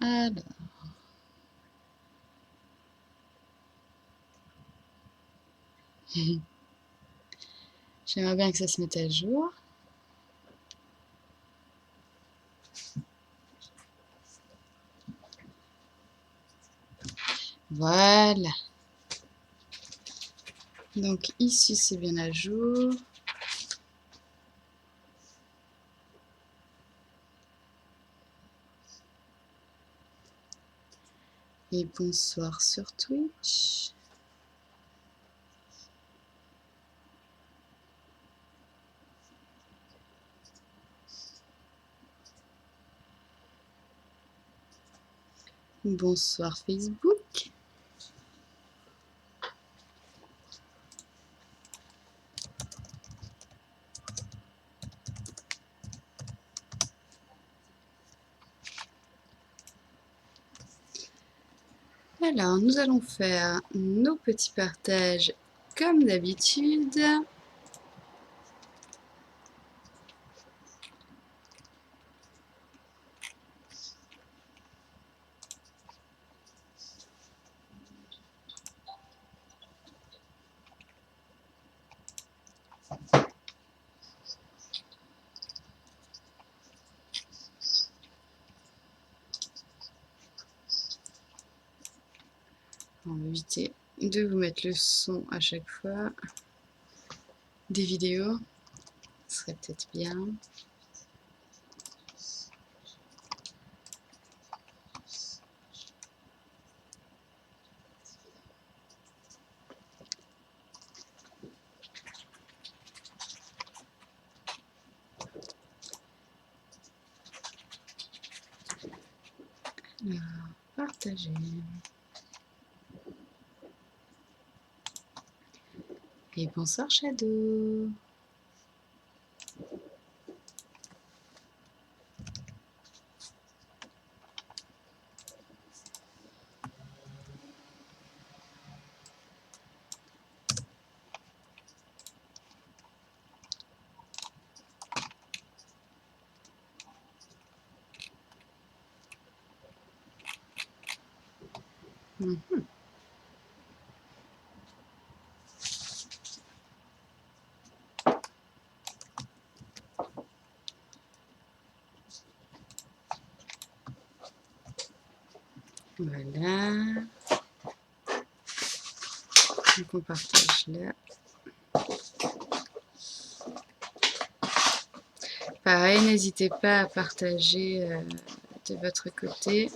Alors, j'aimerais bien que ça se mette à jour. Voilà. Donc ici, c'est bien à jour. Et bonsoir sur Twitch. Bonsoir Facebook. Alors, nous allons faire nos petits partages comme d'habitude. On va éviter de vous mettre le son à chaque fois des vidéos. Ce serait peut-être bien. Alors, partager. Et bonsoir Shadow. Mhm. Voilà. Donc on partage là. Pareil, n'hésitez pas à partager de votre côté.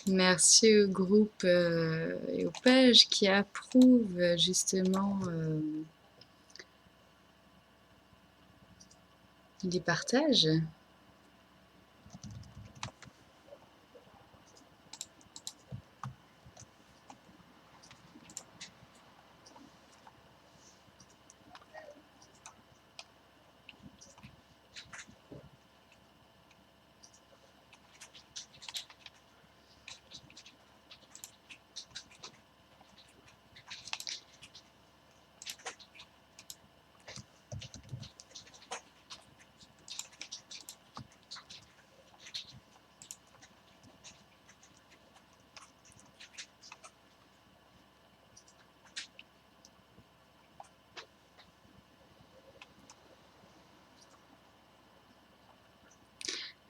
Merci au groupe et aux pages qui approuvent justement les partages.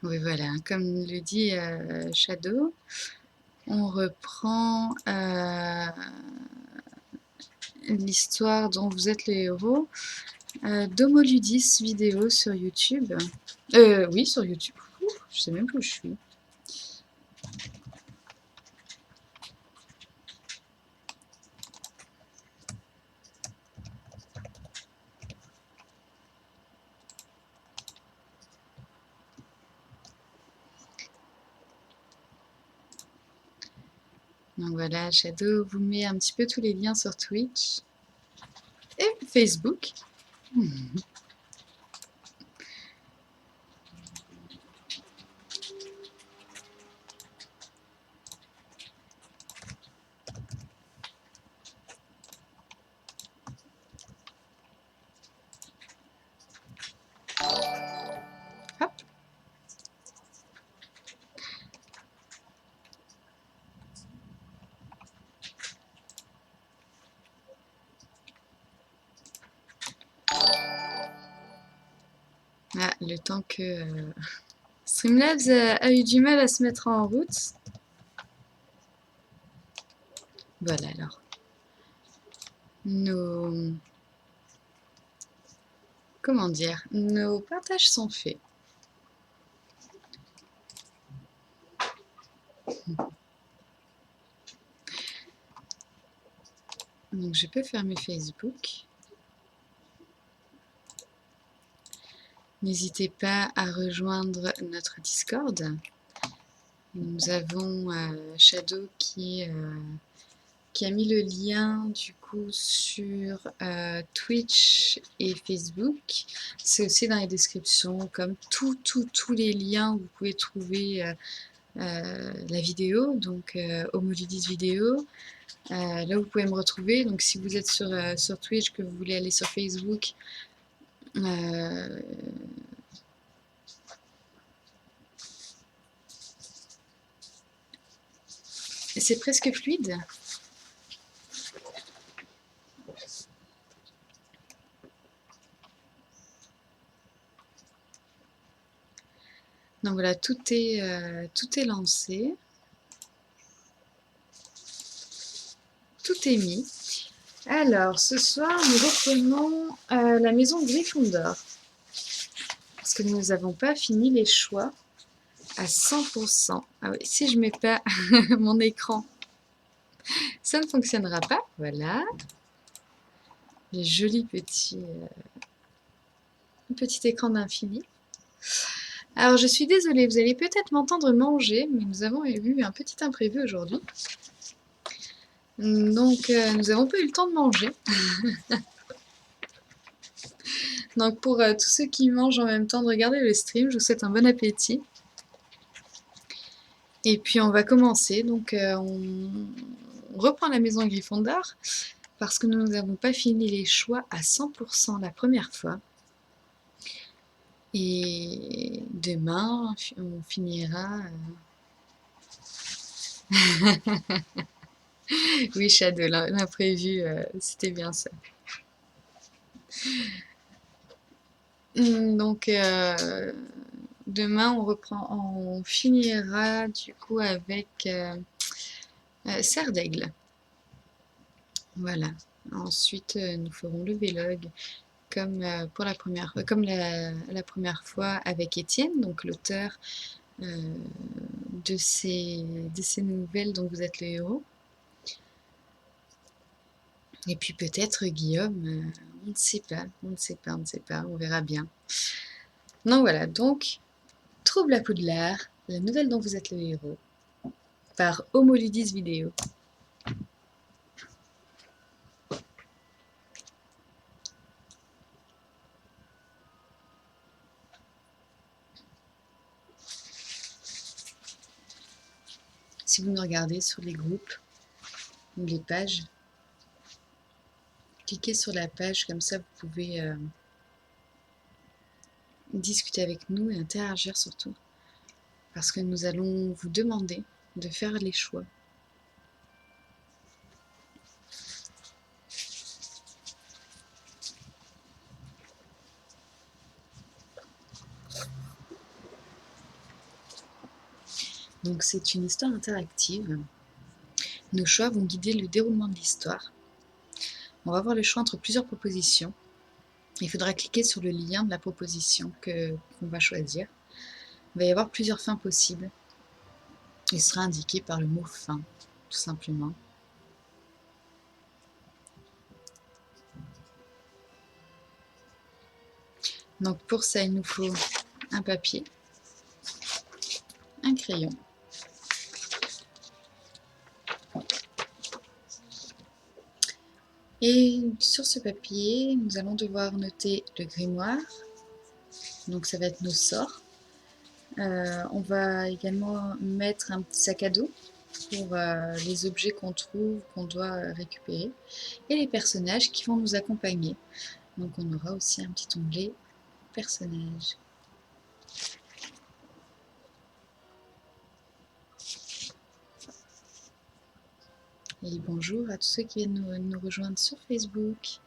Oui, voilà, comme le dit Shadow, on reprend l'histoire dont vous êtes les héros d'Homoludis vidéo sur YouTube. Oui, sur YouTube. Ouf, je sais même plus où je suis. Donc voilà, Shadow vous met un petit peu tous les liens sur Twitch et Facebook. Ah, le temps que Streamlabs a eu du mal à se mettre en route. Voilà alors. Nos... Comment dire? Nos partages sont faits. Donc je peux fermer Facebook. N'hésitez pas à rejoindre notre Discord. Nous avons Shadow qui a mis le lien du coup sur Twitch et Facebook. C'est aussi dans les descriptions, comme tous les liens, vous pouvez trouver la vidéo, donc Homoludis vidéo. Là, vous pouvez me retrouver. Donc, si vous êtes sur Twitch, que vous voulez aller sur Facebook, c'est presque fluide. Donc voilà, tout est lancé. Tout est mis. Alors, ce soir, nous reprenons la maison Gryffondor. Parce que nous n'avons pas fini les choix à 100%. Ah oui, si je ne mets pas mon écran, ça ne fonctionnera pas. Voilà. Les jolis petits petit écran d'infini. Alors, je suis désolée, vous allez peut-être m'entendre manger, mais nous avons eu un petit imprévu aujourd'hui. Donc, nous n'avons pas eu le temps de manger. Donc, pour tous ceux qui mangent en même temps de regarder le stream, je vous souhaite un bon appétit. Et puis, on va commencer. Donc, on reprend la maison Gryffondor parce que nous n'avons pas fini les choix à 100% la première fois. Et demain, on finira... Oui, Shadow, l'imprévu, c'était bien ça. Donc, demain, on finira du coup avec Serre d'Aigle. Voilà. Ensuite, nous ferons le vlog comme pour la première fois avec Étienne, donc l'auteur de ces nouvelles dont vous êtes le héros. Et puis peut-être Guillaume, on ne sait pas, on verra bien. Donc voilà, donc Trouble à Poudlard, la nouvelle dont vous êtes le héros, par Homoludis vidéo. Si vous me regardez sur les groupes ou les pages, cliquez sur la page, comme ça vous pouvez discuter avec nous et interagir surtout. Parce que nous allons vous demander de faire les choix. Donc c'est une histoire interactive. Nos choix vont guider le déroulement de l'histoire. On va avoir le choix entre plusieurs propositions. Il faudra cliquer sur le lien de la proposition qu'on va choisir. Il va y avoir plusieurs fins possibles. Il sera indiqué par le mot fin, tout simplement. Donc pour ça, il nous faut un papier, un crayon, et sur ce papier, nous allons devoir noter le grimoire. Donc ça va être nos sorts. On va également mettre un petit sac à dos pour les objets qu'on trouve, qu'on doit récupérer, et les personnages qui vont nous accompagner. Donc on aura aussi un petit onglet personnages. Et bonjour à tous ceux qui viennent nous rejoindre sur Facebook.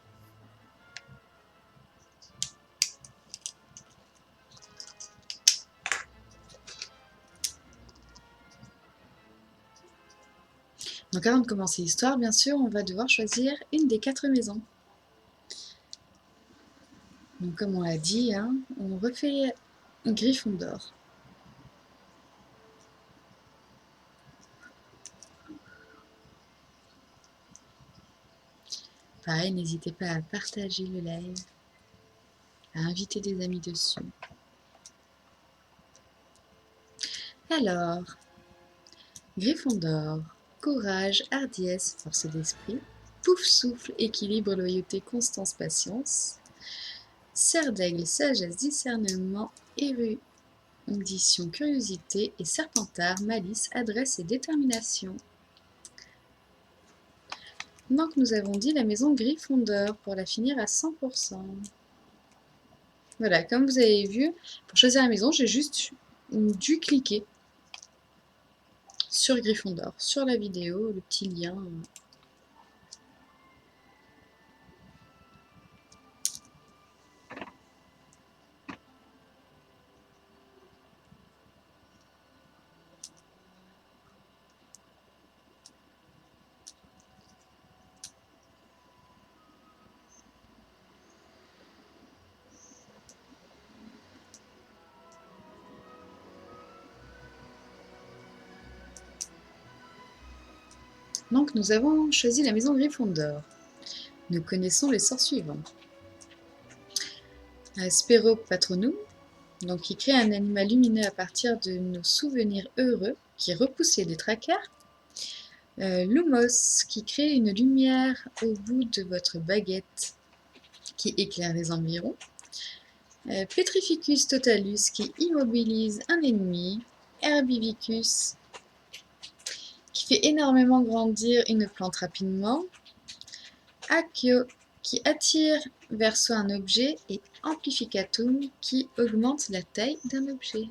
Donc avant de commencer l'histoire, bien sûr, on va devoir choisir une des 4 maisons. Donc, bien sûr, on va devoir choisir une des 4 maisons. Donc, comme on l'a dit, hein, on refait Gryffondor. Pareil, n'hésitez pas à partager le live, à inviter des amis dessus. Alors, Gryffondor, courage, hardiesse, force d'esprit, pouf souffle, équilibre, loyauté, constance, patience, cerf d'aigle, sagesse, discernement, érudition, curiosité, et serpentard, malice, adresse et détermination. Donc nous avons dit la maison Gryffondor pour la finir à 100%. Voilà, comme vous avez vu, pour choisir la maison, j'ai juste dû cliquer sur Gryffondor, sur la vidéo, le petit lien. Donc nous avons choisi la maison Gryffondor. Nous connaissons les sorts suivants. Spero Patronum, donc qui crée un animal lumineux à partir de nos souvenirs heureux, qui repousse les détraqueurs. Lumos, qui crée une lumière au bout de votre baguette, qui éclaire les environs. Petrificus totalus, qui immobilise un ennemi. Herbivicus, qui fait énormément grandir une plante rapidement. Accio, qui attire vers soi un objet, et Amplificatum, qui augmente la taille d'un objet.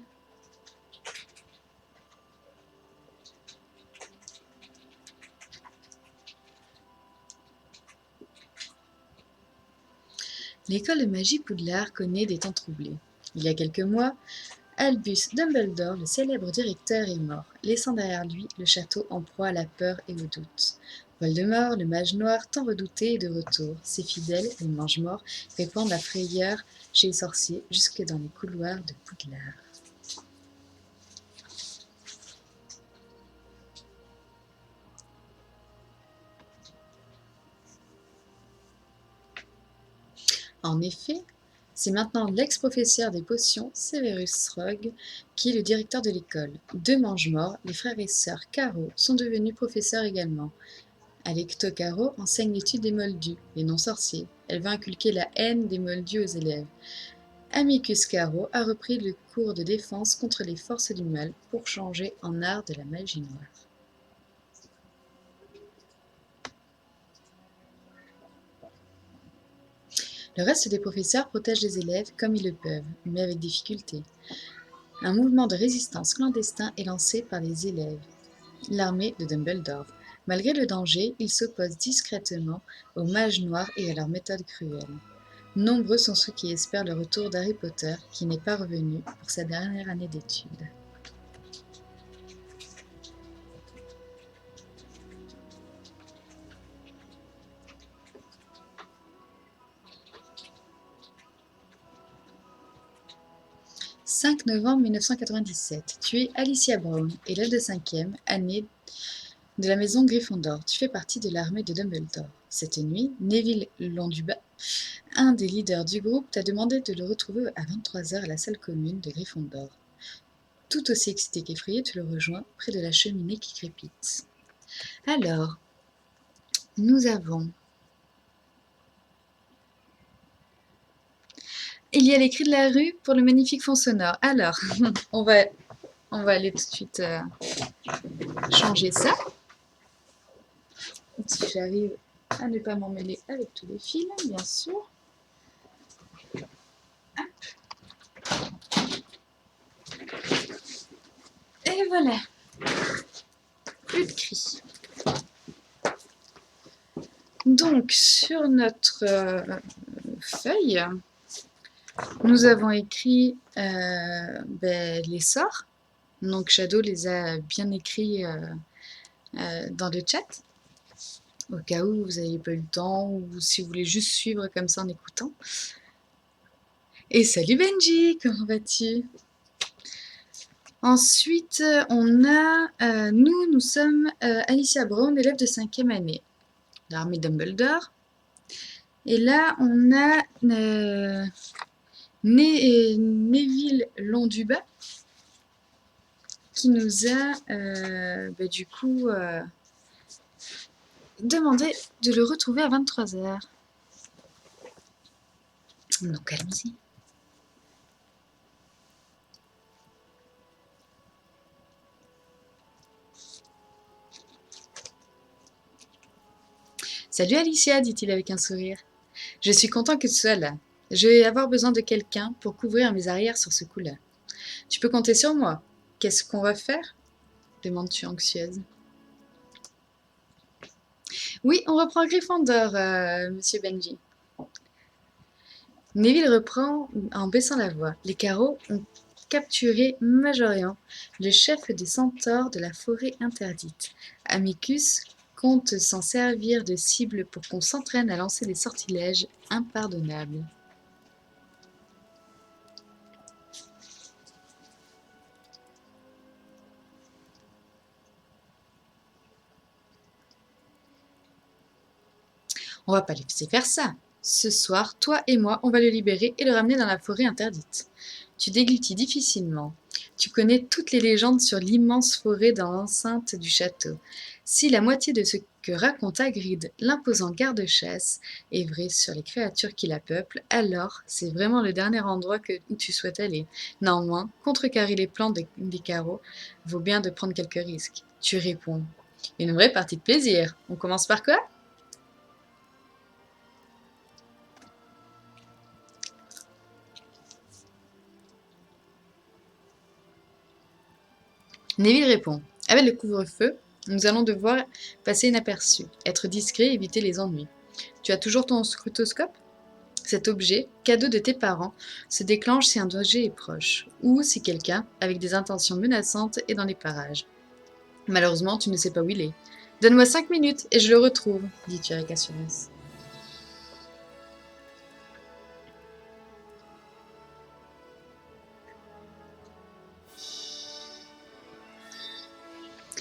L'école de magie Poudlard connaît des temps troublés. Il y a quelques mois, Albus Dumbledore, le célèbre directeur, est mort, laissant derrière lui le château en proie à la peur et au doute. Voldemort, le mage noir tant redouté, est de retour. Ses fidèles, les mange-morts, répandent la frayeur chez les sorciers jusque dans les couloirs de Poudlard. En effet, c'est maintenant l'ex-professeur des potions, Severus Rogue, qui est le directeur de l'école. 2 mange-morts, les frères et sœurs Caro, sont devenus professeurs également. Alecto Caro enseigne l'étude des moldus, les non-sorciers. Elle va inculquer la haine des moldus aux élèves. Amicus Caro a repris le cours de défense contre les forces du mal pour changer en art de la magie noire. Le reste des professeurs protègent les élèves comme ils le peuvent, mais avec difficulté. Un mouvement de résistance clandestin est lancé par les élèves, l'armée de Dumbledore. Malgré le danger, ils s'opposent discrètement aux mages noirs et à leurs méthodes cruelles. Nombreux sont ceux qui espèrent le retour d'Harry Potter, qui n'est pas revenu pour sa dernière année d'études. « 5 novembre 1997. Tu es Alicia Brown, élève de 5e année de la maison Gryffondor. Tu fais partie de l'armée de Dumbledore. Cette nuit, Neville Londubat, un des leaders du groupe, t'a demandé de le retrouver à 23h à la salle commune de Gryffondor. Tout aussi excité qu'effrayé, tu le rejoins près de la cheminée qui crépite. Alors, nous avons... Il y a les cris de la rue pour le magnifique fond sonore. Alors, on va aller tout de suite changer ça. Si j'arrive à ne pas m'emmêler avec tous les fils, bien sûr. Et voilà. Plus de cris. Donc, sur notre feuille, nous avons écrit les sorts. Donc, Shadow les a bien écrits dans le chat, au cas où vous n'avez pas eu le temps ou si vous voulez juste suivre comme ça en écoutant. Et salut Benji, comment vas-tu? Ensuite, on a, nous sommes Alicia Brown, élève de 5e année, l'armée Dumbledore. Et là, on a Neville Londubat qui nous a du coup demandé de le retrouver à 23h. Donc allons-y. Salut Alicia, dit-il avec un sourire. Je suis content que tu sois là. Je vais avoir besoin de quelqu'un pour couvrir mes arrières sur ce coup-là. Tu peux compter sur moi. Qu'est-ce qu'on va faire? Demandes-tu anxieuse. Oui, on reprend Gryffondor, monsieur Benji. Neville reprend en baissant la voix. Les Carreaux ont capturé Majorian, le chef des centaures de la forêt interdite. Amicus compte s'en servir de cible pour qu'on s'entraîne à lancer des sortilèges impardonnables. On va pas laisser faire ça. Ce soir, toi et moi, on va le libérer et le ramener dans la forêt interdite. Tu déglutis difficilement. Tu connais toutes les légendes sur l'immense forêt dans l'enceinte du château. Si la moitié de ce que raconte Hagrid, l'imposant garde-chasse, est vrai sur les créatures qui la peuplent, alors c'est vraiment le dernier endroit où tu souhaites aller. Néanmoins, contrecarrer les plans des carreaux vaut bien de prendre quelques risques. Tu réponds. Une vraie partie de plaisir. On commence par quoi? Neville répond. Avec le couvre-feu, nous allons devoir passer inaperçus, être discret et éviter les ennuis. Tu as toujours ton scrutoscope? Cet objet, cadeau de tes parents, se déclenche si un danger est proche, ou si quelqu'un, avec des intentions menaçantes, est dans les parages. Malheureusement, tu ne sais pas où il est. Donne-moi 5 minutes et je le retrouve, dis-tu avec assurance.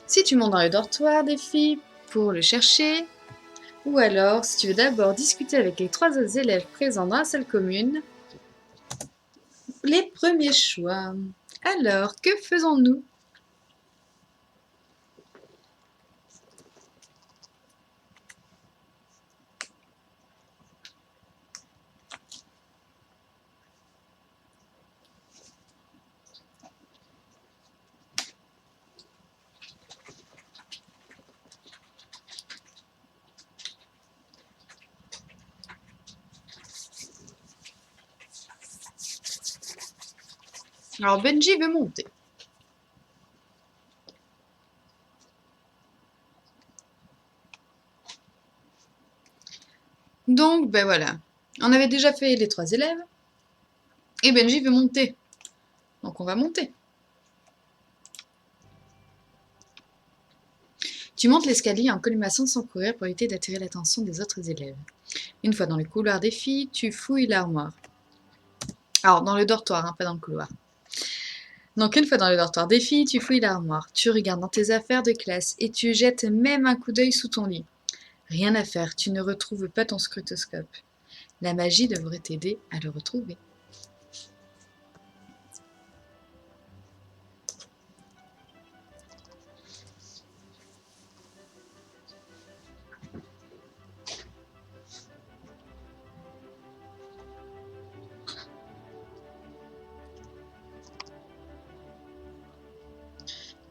Si tu montes dans le dortoir des filles pour le chercher, ou alors, si tu veux d'abord discuter avec les 3 autres élèves présents dans la salle commune, les premiers choix. Alors, que faisons-nous? Alors, Benji veut monter. Donc, ben voilà. On avait déjà fait les 3 élèves. Et Benji veut monter. Donc, on va monter. Tu montes l'escalier en colimaçon sans courir pour éviter d'attirer l'attention des autres élèves. Une fois dans le couloir des filles, tu fouilles l'armoire. Alors, dans le dortoir, hein, pas dans le couloir. Donc, une fois dans le dortoir des filles, tu fouilles l'armoire. Tu regardes dans tes affaires de classe et tu jettes même un coup d'œil sous ton lit. Rien à faire, tu ne retrouves pas ton scrutoscope. La magie devrait t'aider à le retrouver.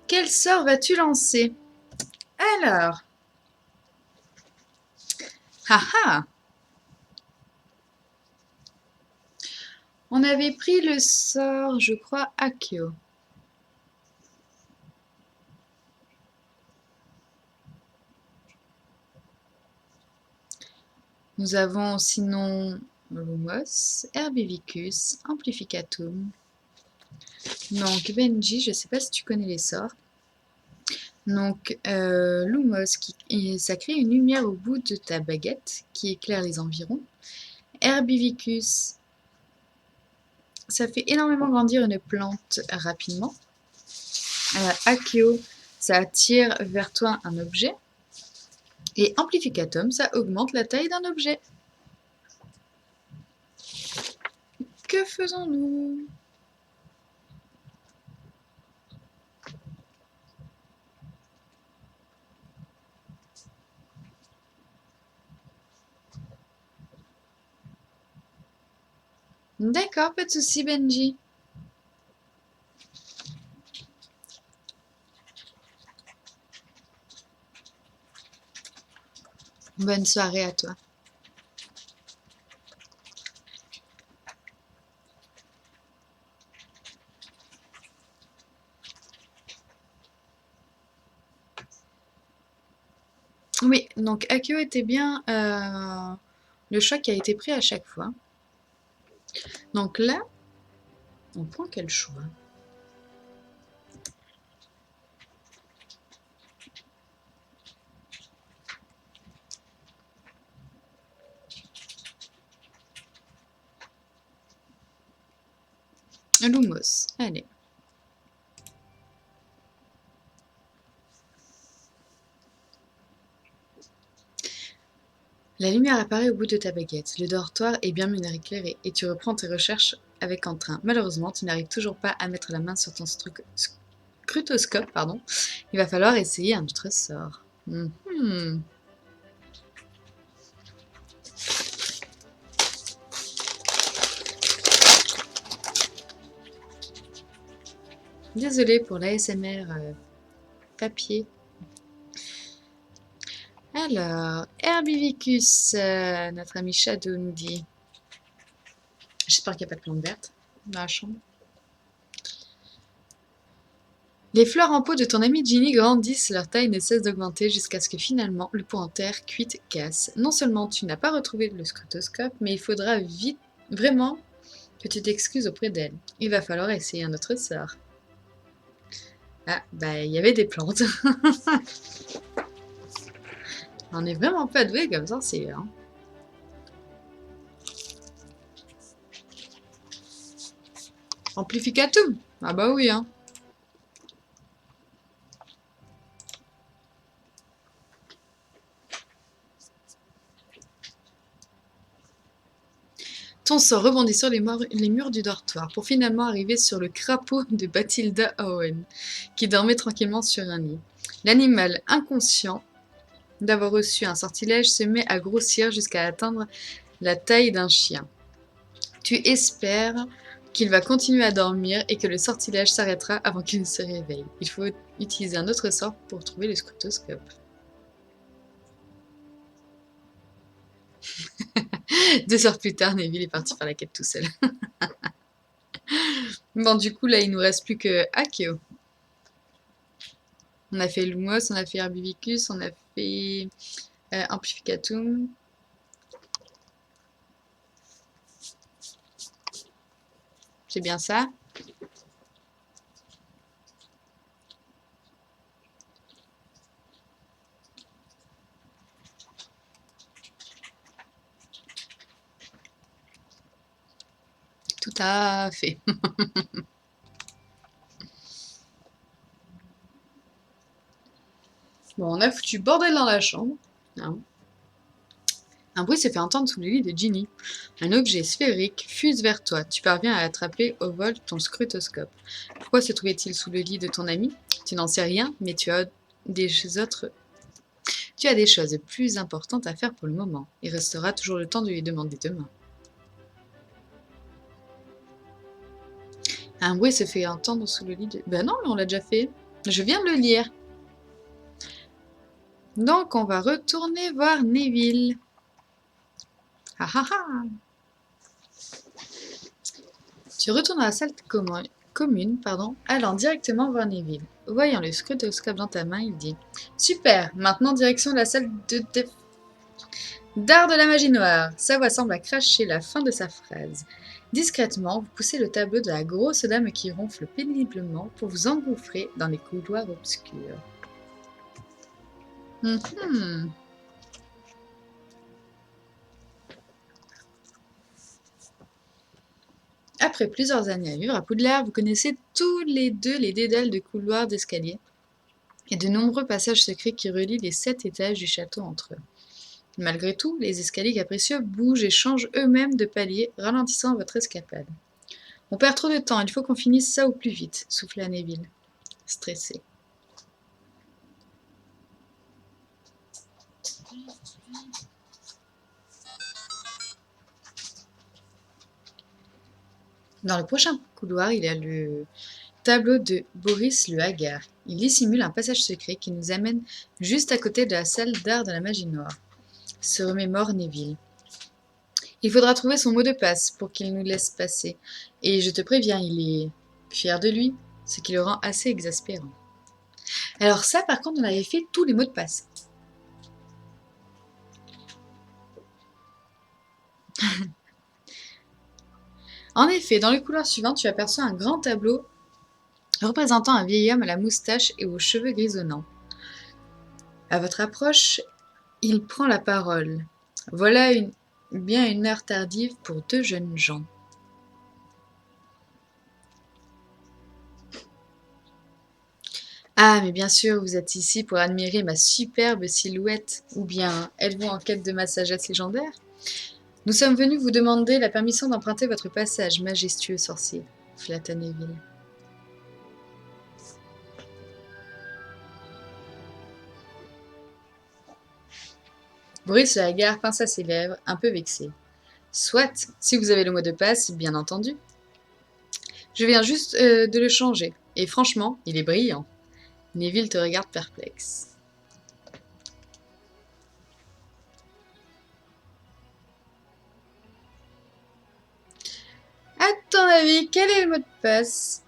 Quel sort vas-tu lancer? Alors. Haha. On avait pris le sort, je crois, Accio. Nous avons sinon Lumos, Herbivicus, Amplificatum. Donc Benji, je ne sais pas si tu connais les sorts. Donc, Lumos, ça crée une lumière au bout de ta baguette qui éclaire les environs. Herbivicus, ça fait énormément grandir une plante rapidement. Accio, ça attire vers toi un objet. Et Amplificatum, ça augmente la taille d'un objet. Que faisons-nous? D'accord, pas de souci, Benji. Bonne soirée à toi. Oui, donc Akio était bien le choix qui a été pris à chaque fois. Donc là, on prend quel choix? Lumos, allez. La lumière apparaît au bout de ta baguette. Le dortoir est bien mieux éclairé et tu reprends tes recherches avec entrain. Malheureusement, tu n'arrives toujours pas à mettre la main sur ton scrutoscope. Il va falloir essayer un autre sort. Désolée pour l'ASMR papier. Alors, Herbivicus, notre ami Shadow nous dit. J'espère qu'il n'y a pas de plantes vertes dans la chambre. Les fleurs en pot de ton ami Ginny grandissent, leur taille ne cesse d'augmenter jusqu'à ce que finalement le pot en terre cuite casse. Non seulement tu n'as pas retrouvé le scrutoscope, mais il faudra vite, vraiment, que tu t'excuses auprès d'elle. Il va falloir essayer un autre sort. Ah, bah il y avait des plantes. On n'est vraiment pas doué comme ça, c'est... Hein. Amplificatum. Ah bah oui, hein. Ton sort rebondit sur les murs du dortoir pour finalement arriver sur le crapaud de Bathilda Owen, qui dormait tranquillement sur un lit. L'animal, inconscient d'avoir reçu un sortilège, se met à grossir jusqu'à atteindre la taille d'un chien. Tu espères qu'il va continuer à dormir et que le sortilège s'arrêtera avant qu'il ne se réveille. Il faut utiliser un autre sort pour trouver le scrutoscope. Deux heures plus tard, Neville est parti faire la quête tout seul. Bon, du coup, là, il nous reste plus que Akio. On a fait Lumos, on a fait Herbivicus, on a fait Amplificatum. C'est bien ça? Tout à fait. Bon, on a foutu bordel dans la chambre. Hein. Un bruit se fait entendre sous le lit de Ginny. Un objet sphérique fuse vers toi. Tu parviens à attraper au vol ton scrutoscope. Pourquoi se trouvait-il sous le lit de ton ami? Tu n'en sais rien, mais tu as des choses plus importantes à faire pour le moment. Il restera toujours le temps de lui demander demain. Un bruit se fait entendre sous le lit de... Ben non, on l'a déjà fait. Je viens de le lire. Donc, on va retourner voir Neville. Ah ah ah! Tu retournes à la salle commune, allant directement voir Neville. Voyant le scrutoscope dans ta main, il dit « Super! Maintenant direction la salle d'art de la magie noire !» Sa voix semble cracher la fin de sa phrase. Discrètement, vous poussez le tableau de la grosse dame qui ronfle péniblement pour vous engouffrer dans les couloirs obscurs. Mhm. Après plusieurs années à vivre à Poudlard, vous connaissez tous les deux les dédales de couloirs d'escalier et de nombreux passages secrets qui relient les 7 étages du château entre eux. Malgré tout, les escaliers capricieux bougent et changent eux-mêmes de palier, ralentissant votre escapade. On perd trop de temps, il faut qu'on finisse ça au plus vite, souffla Neville, stressé. Dans le prochain couloir, il y a le tableau de Boris le Hagard. Il dissimule un passage secret qui nous amène juste à côté de la salle d'art de la magie noire, se remémore Neville. Il faudra trouver son mot de passe pour qu'il nous laisse passer. Et je te préviens, il est fier de lui, ce qui le rend assez exaspérant. Alors ça, par contre, on avait fait tous les mots de passe. En effet, dans le couloir suivant, tu aperçois un grand tableau représentant un vieil homme à la moustache et aux cheveux grisonnants. À votre approche, il prend la parole. Voilà bien une heure tardive pour 2 jeunes gens. Ah, mais bien sûr, vous êtes ici pour admirer ma superbe silhouette, ou bien êtes-vous en quête de ma sagesse légendaire? Nous sommes venus vous demander la permission d'emprunter votre passage, majestueux sorcier, flatta Neville. Boris le Hagard pinça ses lèvres, un peu vexé. Soit, si vous avez le mot de passe, bien entendu. Je viens juste de le changer, et franchement, il est brillant. Neville te regarde perplexe. À ton avis, quel est le mot de passe?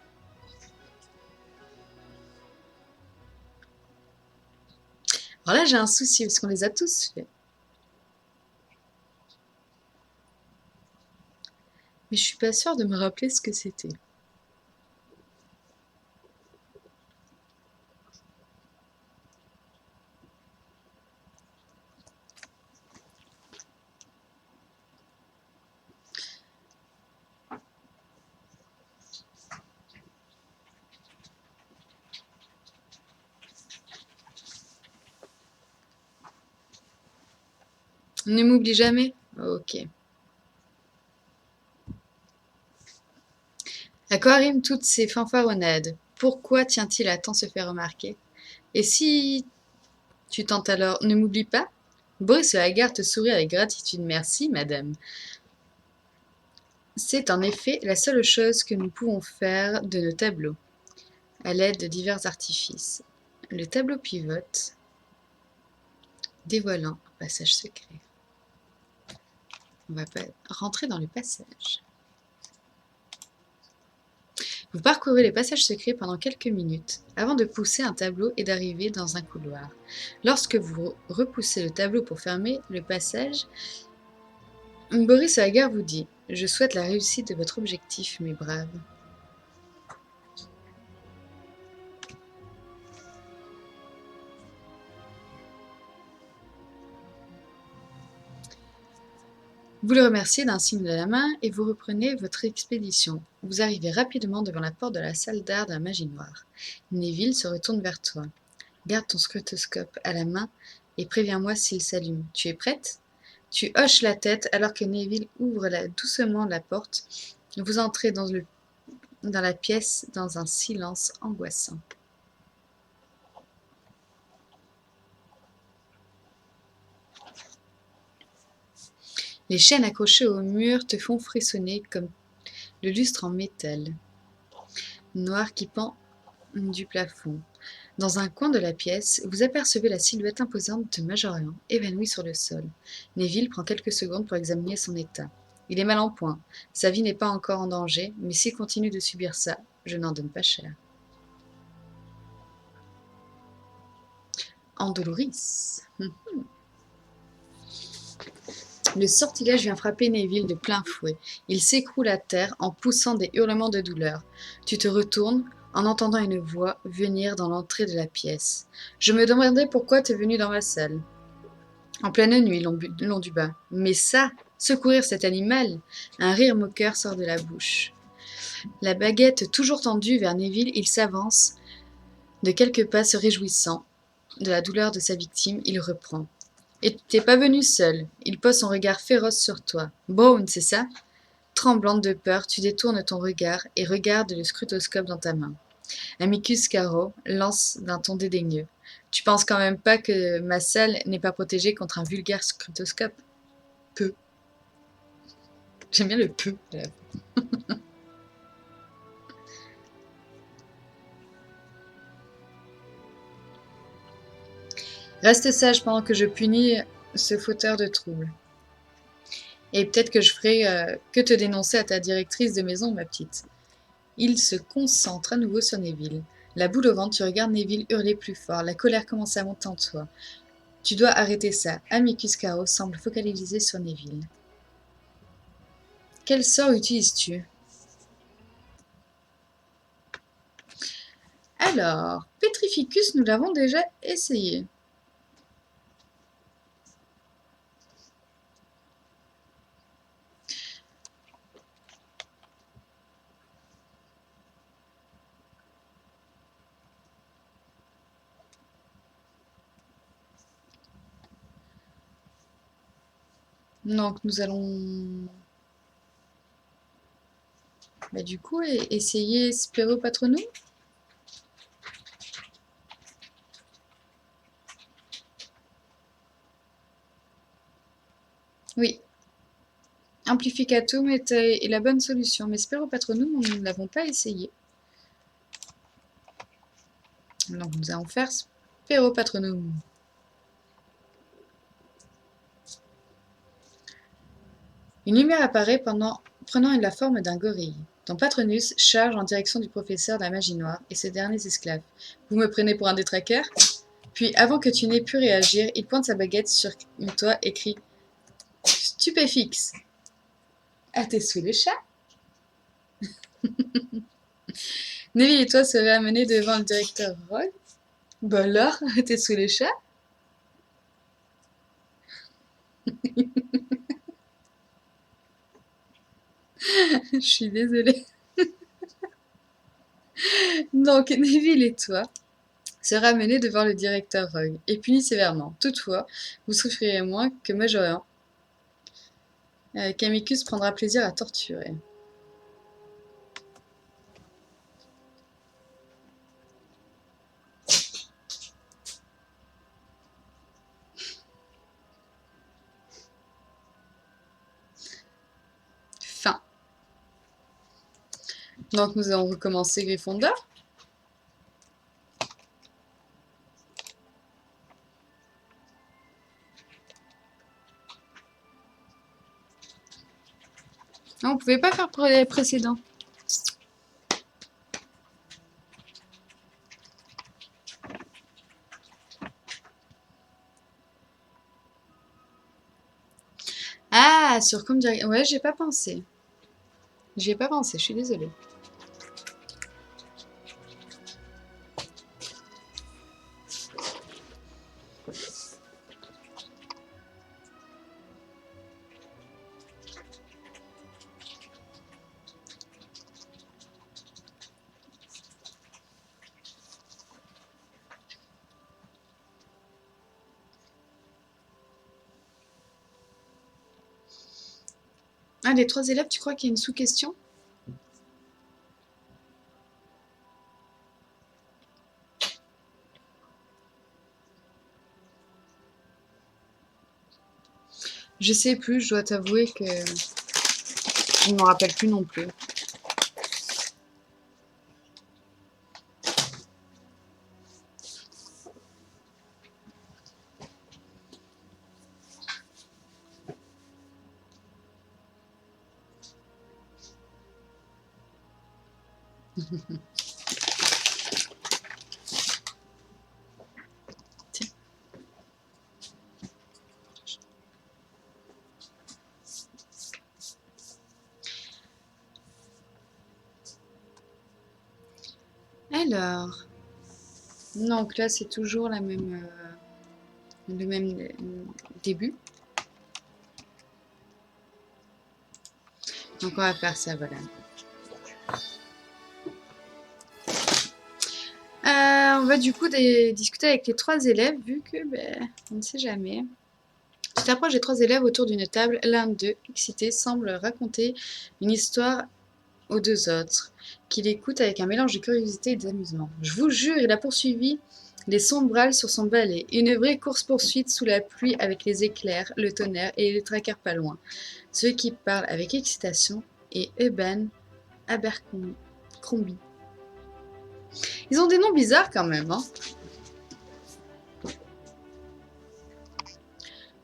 Alors là, j'ai un souci, parce qu'on les a tous faits. Mais je suis pas sûre de me rappeler ce que c'était. Ne m'oublie jamais? Ok. À quoi riment toutes ces fanfaronnades? Pourquoi tient-il à tant se faire remarquer? Et si tu tentes alors, ne m'oublie pas? Boris le Hagard te sourit avec gratitude. Merci, madame. C'est en effet la seule chose que nous pouvons faire de nos tableaux, à l'aide de divers artifices. Le tableau pivote, dévoilant un passage secret. On va rentrer dans le passage. Vous parcourez les passages secrets pendant quelques minutes, avant de pousser un tableau et d'arriver dans un couloir. Lorsque vous repoussez le tableau pour fermer le passage, Boris Hagard vous dit « Je souhaite la réussite de votre objectif, mes braves. » Vous le remerciez d'un signe de la main et vous reprenez votre expédition. Vous arrivez rapidement devant la porte de la salle d'art de la magie noire. Neville se retourne vers toi. Garde ton scrutoscope à la main et préviens-moi s'il s'allume. Tu es prête? Tu hoches la tête alors que Neville ouvre doucement la porte. Vous entrez dans la pièce dans un silence angoissant. Les chaînes accrochées au mur te font frissonner comme le lustre en métal noir qui pend du plafond. Dans un coin de la pièce, vous apercevez la silhouette imposante de Majorian, évanouie sur le sol. Neville prend quelques secondes pour examiner son état. Il est mal en point. Sa vie n'est pas encore en danger, mais s'il continue de subir ça, je n'en donne pas cher. Andoloris. Le sortilège vient frapper Neville de plein fouet. Il s'écroule à terre en poussant des hurlements de douleur. Tu te retournes en entendant une voix venir dans l'entrée de la pièce. Je me demandais pourquoi t'es venu dans ma salle. En pleine nuit, long du bain. Mais ça, secourir cet animal. Un rire moqueur sort de la bouche. La baguette toujours tendue vers Neville, il s'avance de quelques pas se réjouissant de la douleur de sa victime, il reprend. Et t'es pas venu seul. Il pose son regard féroce sur toi. Brown, c'est ça? Tremblante de peur, tu détournes ton regard et regardes le scrutoscope dans ta main. Amicus Caro lance d'un ton dédaigneux. Tu penses quand même pas que ma salle n'est pas protégée contre un vulgaire scrutoscope? Peu. J'aime bien le peu. Reste sage pendant que je punis ce fauteur de troubles. Et peut-être que je ferai que te dénoncer à ta directrice de maison, ma petite. Il se concentre à nouveau sur Neville. La boule au ventre, tu regardes Neville hurler plus fort. La colère commence à monter en toi. Tu dois arrêter ça. Amicus Caro semble focalisé sur Neville. Quel sort utilises-tu? Alors, Petrificus, nous l'avons déjà essayé. Donc, nous allons... du coup, essayer Spero Patronum. Oui. Amplificatum est la bonne solution, mais Spero Patronum, nous ne l'avons pas essayé. Donc, nous allons faire Spero Patronum. Une lumière apparaît prenant la forme d'un gorille. Ton Patronus charge en direction du professeur de la magie noire et ses derniers esclaves. Vous me prenez pour un détraqueur? Puis, avant que tu n'aies pu réagir, il pointe sa baguette sur toi et crie « Stupéfixe !»« Ah, t'es sous le chat ?» Neville et toi serez amenés devant le directeur Rogue. Bah alors, t'es sous le chat? Je suis désolée. Donc, Neville et toi sera amené devant le directeur Rogue et puni sévèrement. Toutefois, vous souffrirez moins que Majoran, qu'Amicus prendra plaisir à torturer. Fin. Donc nous allons recommencer Gryffondor. Non, on ne pouvait pas faire pour les précédents. Ah, sur comme direct. Ouais, j'ai pas pensé. J'y ai pas pensé, je suis désolée. Ah, les 3 élèves, tu crois qu'il y a une sous-question? Je sais plus, je dois t'avouer que je ne m'en rappelle plus non plus. Tiens. Alors, donc là c'est toujours la même, le même début. Donc on va faire ça, voilà. On va du coup discuter avec les 3 élèves, vu que on ne sait jamais. Tu t'approches des 3 élèves autour d'une table. L'un d'eux, excité, semble raconter une histoire aux 2 autres, qui l'écoutent avec un mélange de curiosité et d'amusement. Je vous jure, il a poursuivi les sombrales sur son balai. Une vraie course-poursuite sous la pluie avec les éclairs, le tonnerre et les traqueurs pas loin. Ceux qui parlent avec excitation est Eben Abercrombie. Ils ont des noms bizarres quand même, hein.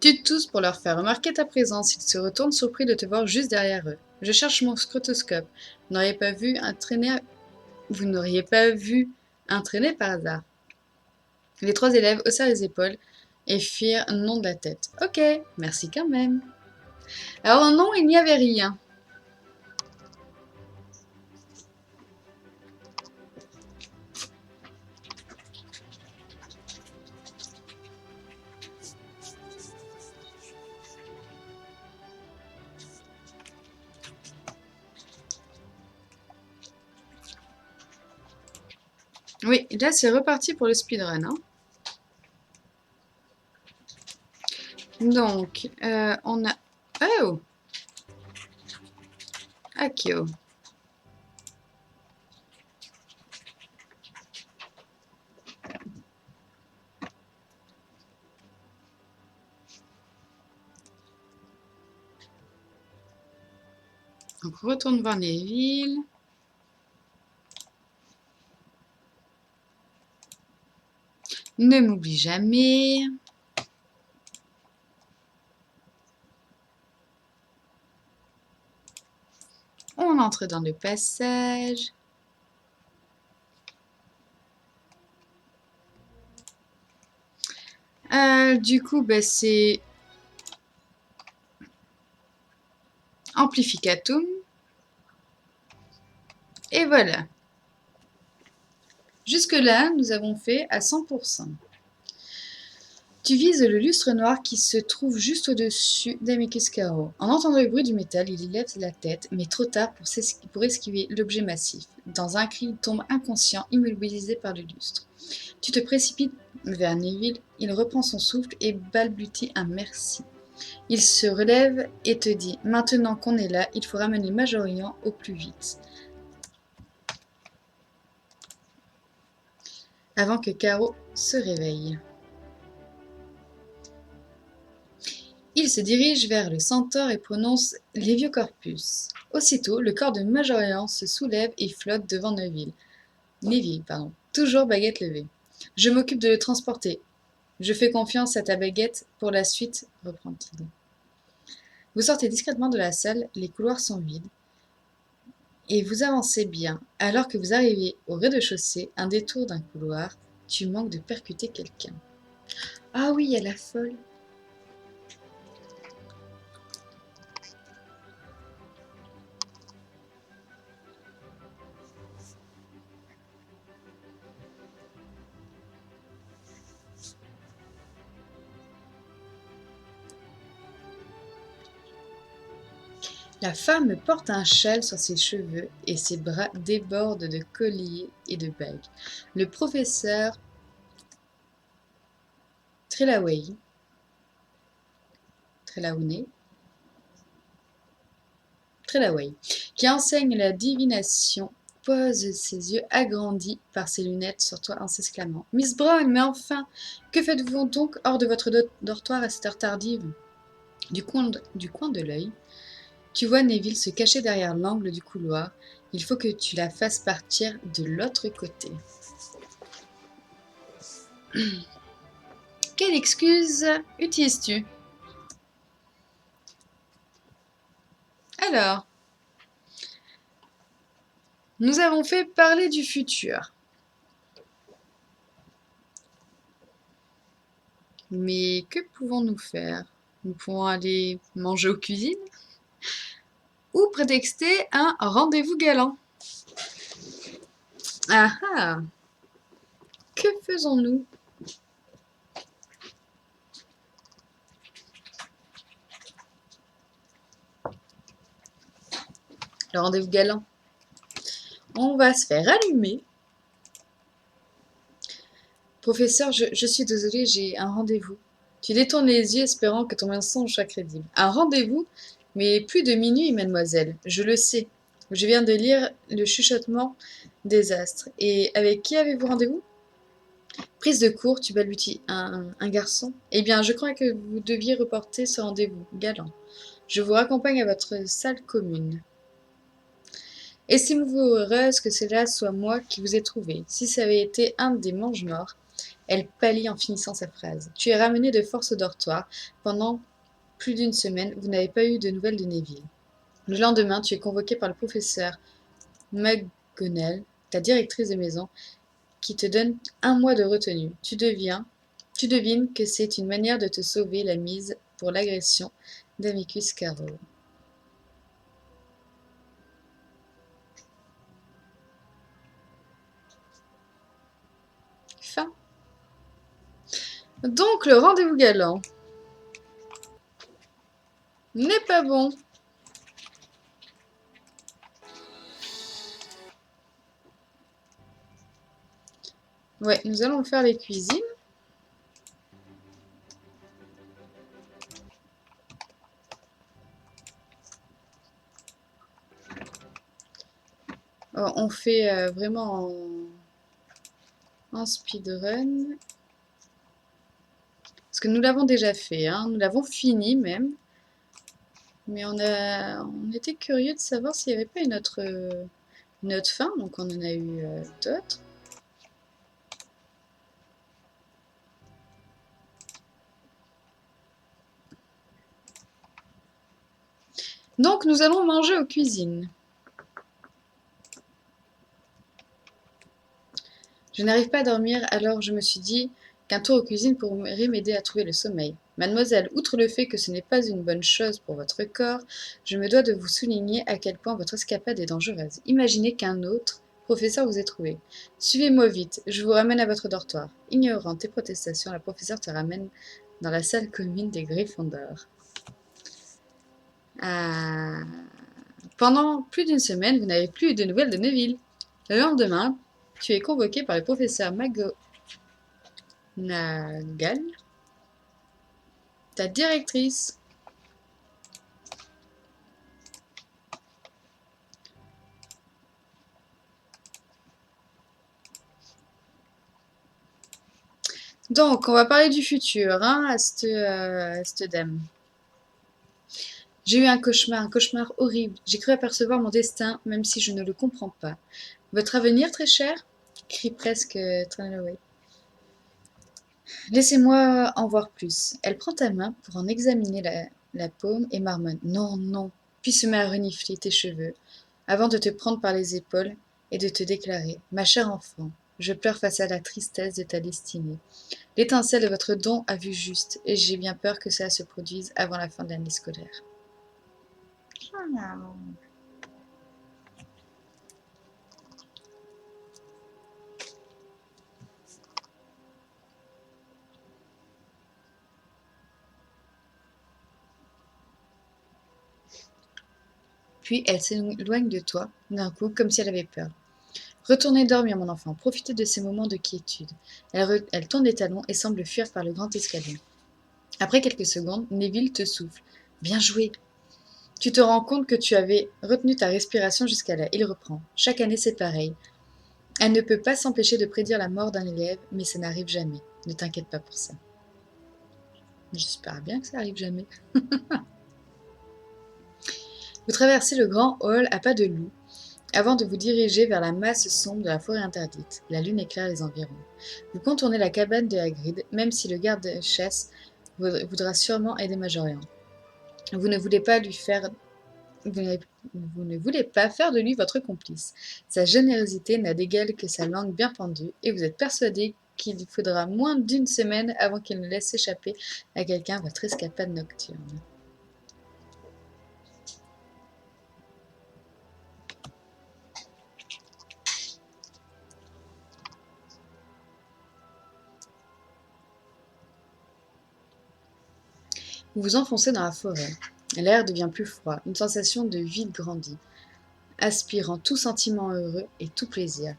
Tu tousses pour leur faire remarquer ta présence. Ils se retournent surpris de te voir juste derrière eux. Je cherche mon scrotoscope. Vous n'auriez pas vu un traîner... Vous n'auriez pas vu un traîner par hasard. Les 3 élèves haussèrent les épaules et firent non de la tête. Ok, merci quand même. Alors non, il n'y avait rien. Oui, là c'est reparti pour le speedrun, hein. Donc, on a... Oh! Akio. Donc, on retourne voir Neville. Ne m'oublie jamais. On entre dans le passage. Du coup, c'est Amplificatum. Et voilà. Jusque-là, nous avons fait à 100%. Tu vises le lustre noir qui se trouve juste au-dessus d'Amicus Caro. En entendant le bruit du métal, il y lève la tête, mais trop tard pour esquiver l'objet massif. Dans un cri, il tombe inconscient, immobilisé par le lustre. Tu te précipites vers Neville, il reprend son souffle et balbutie un merci. Il se relève et te dit « Maintenant qu'on est là, il faut ramener Majorian au plus vite. » Avant que Caro se réveille. Il se dirige vers le centaure et prononce Léviocorpus. Aussitôt, le corps de Majorian se soulève et flotte devant Neville, toujours baguette levée. Je m'occupe de le transporter. Je fais confiance à ta baguette pour la suite, reprend-il. Vous sortez discrètement de la salle, les couloirs sont vides, et vous avancez bien. Alors que vous arrivez au rez-de-chaussée, un détour d'un couloir, tu manques de percuter quelqu'un. Ah oui, il y a la folle. La femme porte un châle sur ses cheveux et ses bras débordent de colliers et de bagues. Le professeur Trelawney, qui enseigne la divination, pose ses yeux agrandis par ses lunettes sur toi en s'exclamant « Miss Brown, mais enfin, que faites-vous donc hors de votre dortoir à cette heure tardive ?» Du coin de l'œil, tu vois Neville se cacher derrière l'angle du couloir. Il faut que tu la fasses partir de l'autre côté. Quelle excuse utilises-tu? Alors, nous avons fait parler du futur. Mais que pouvons-nous faire? Nous pouvons aller manger aux cuisines ou prétexter un rendez-vous galant. Ah ah! Que faisons-nous? Le rendez-vous galant. On va se faire allumer. Professeur, je suis désolée, j'ai un rendez-vous. Tu détournes les yeux espérant que ton mensonge soit crédible. Un rendez-vous? Mais plus de minuit, mademoiselle. Je le sais. Je viens de lire le chuchotement des astres. Et avec qui avez-vous rendez-vous? Prise de court, tu balbuties. Un garçon? Eh bien, je crois que vous deviez reporter ce rendez-vous. Galant. Je vous raccompagne à votre salle commune. Estimez-vous heureuse que cela soit moi qui vous ai trouvé. Si ça avait été un des mange-morts, elle pâlit en finissant sa phrase. Tu es ramené de force au dortoir. Pendant plus d'une semaine, vous n'avez pas eu de nouvelles de Neville. Le lendemain, tu es convoqué par le professeur McGonagall, ta directrice de maison, qui te donne un mois de retenue. Tu devines que c'est une manière de te sauver la mise pour l'agression d'Amicus Carroll. Fin. Donc, le rendez-vous galant n'est pas bon. Ouais, nous allons faire les cuisines. On fait vraiment en speedrun. Parce que nous l'avons déjà fait, hein. Nous l'avons fini même. Mais on était curieux de savoir s'il n'y avait pas une autre fin. Donc on en a eu d'autres. Donc nous allons manger aux cuisines. Je n'arrive pas à dormir, alors je me suis dit qu'un tour aux cuisines pourrait m'aider à trouver le sommeil. Mademoiselle, outre le fait que ce n'est pas une bonne chose pour votre corps, je me dois de vous souligner à quel point votre escapade est dangereuse. Imaginez qu'un autre professeur vous ait trouvé. Suivez-moi vite, je vous ramène à votre dortoir. Ignorant tes protestations, la professeure te ramène dans la salle commune des Gryffondors. Ah. Pendant plus d'une semaine, vous n'avez plus eu de nouvelles de Neville. Le lendemain, tu es convoqué par le professeur McGonagall, ta directrice. Donc, on va parler du futur, hein, à cette dame. J'ai eu un cauchemar horrible. J'ai cru apercevoir mon destin, même si je ne le comprends pas. Votre avenir, très cher? Crie presque Trelawney. Laissez-moi en voir plus. Elle prend ta main pour en examiner la paume et marmonne. Non, non. Puis se met à renifler tes cheveux, avant de te prendre par les épaules et de te déclarer. Ma chère enfant, je pleure face à la tristesse de ta destinée. L'étincelle de votre don a vu juste, et j'ai bien peur que cela se produise avant la fin de l'année scolaire. Puis elle s'éloigne de toi, d'un coup, comme si elle avait peur. Retournez dormir, mon enfant, profitez de ces moments de quiétude. Elle tourne les talons et semble fuir par le grand escalier. Après quelques secondes, Neville te souffle. Bien joué. Tu te rends compte que tu avais retenu ta respiration jusqu'à là. Il reprend. Chaque année, c'est pareil. Elle ne peut pas s'empêcher de prédire la mort d'un élève, mais ça n'arrive jamais. Ne t'inquiète pas pour ça. J'espère bien que ça arrive jamais. Vous traversez le grand hall à pas de loup, avant de vous diriger vers la masse sombre de la forêt interdite. La lune éclaire les environs. Vous contournez la cabane de Hagrid, même si le garde-chasse voudra sûrement aider Majorian. Vous ne voulez pas lui faire Vous ne voulez pas faire de lui votre complice. Sa générosité n'a d'égal que sa langue bien pendue, et vous êtes persuadé qu'il faudra moins d'une semaine avant qu'il ne laisse échapper à quelqu'un votre escapade nocturne. Vous vous enfoncez dans la forêt. L'air devient plus froid. Une sensation de vide grandit, aspirant tout sentiment heureux et tout plaisir.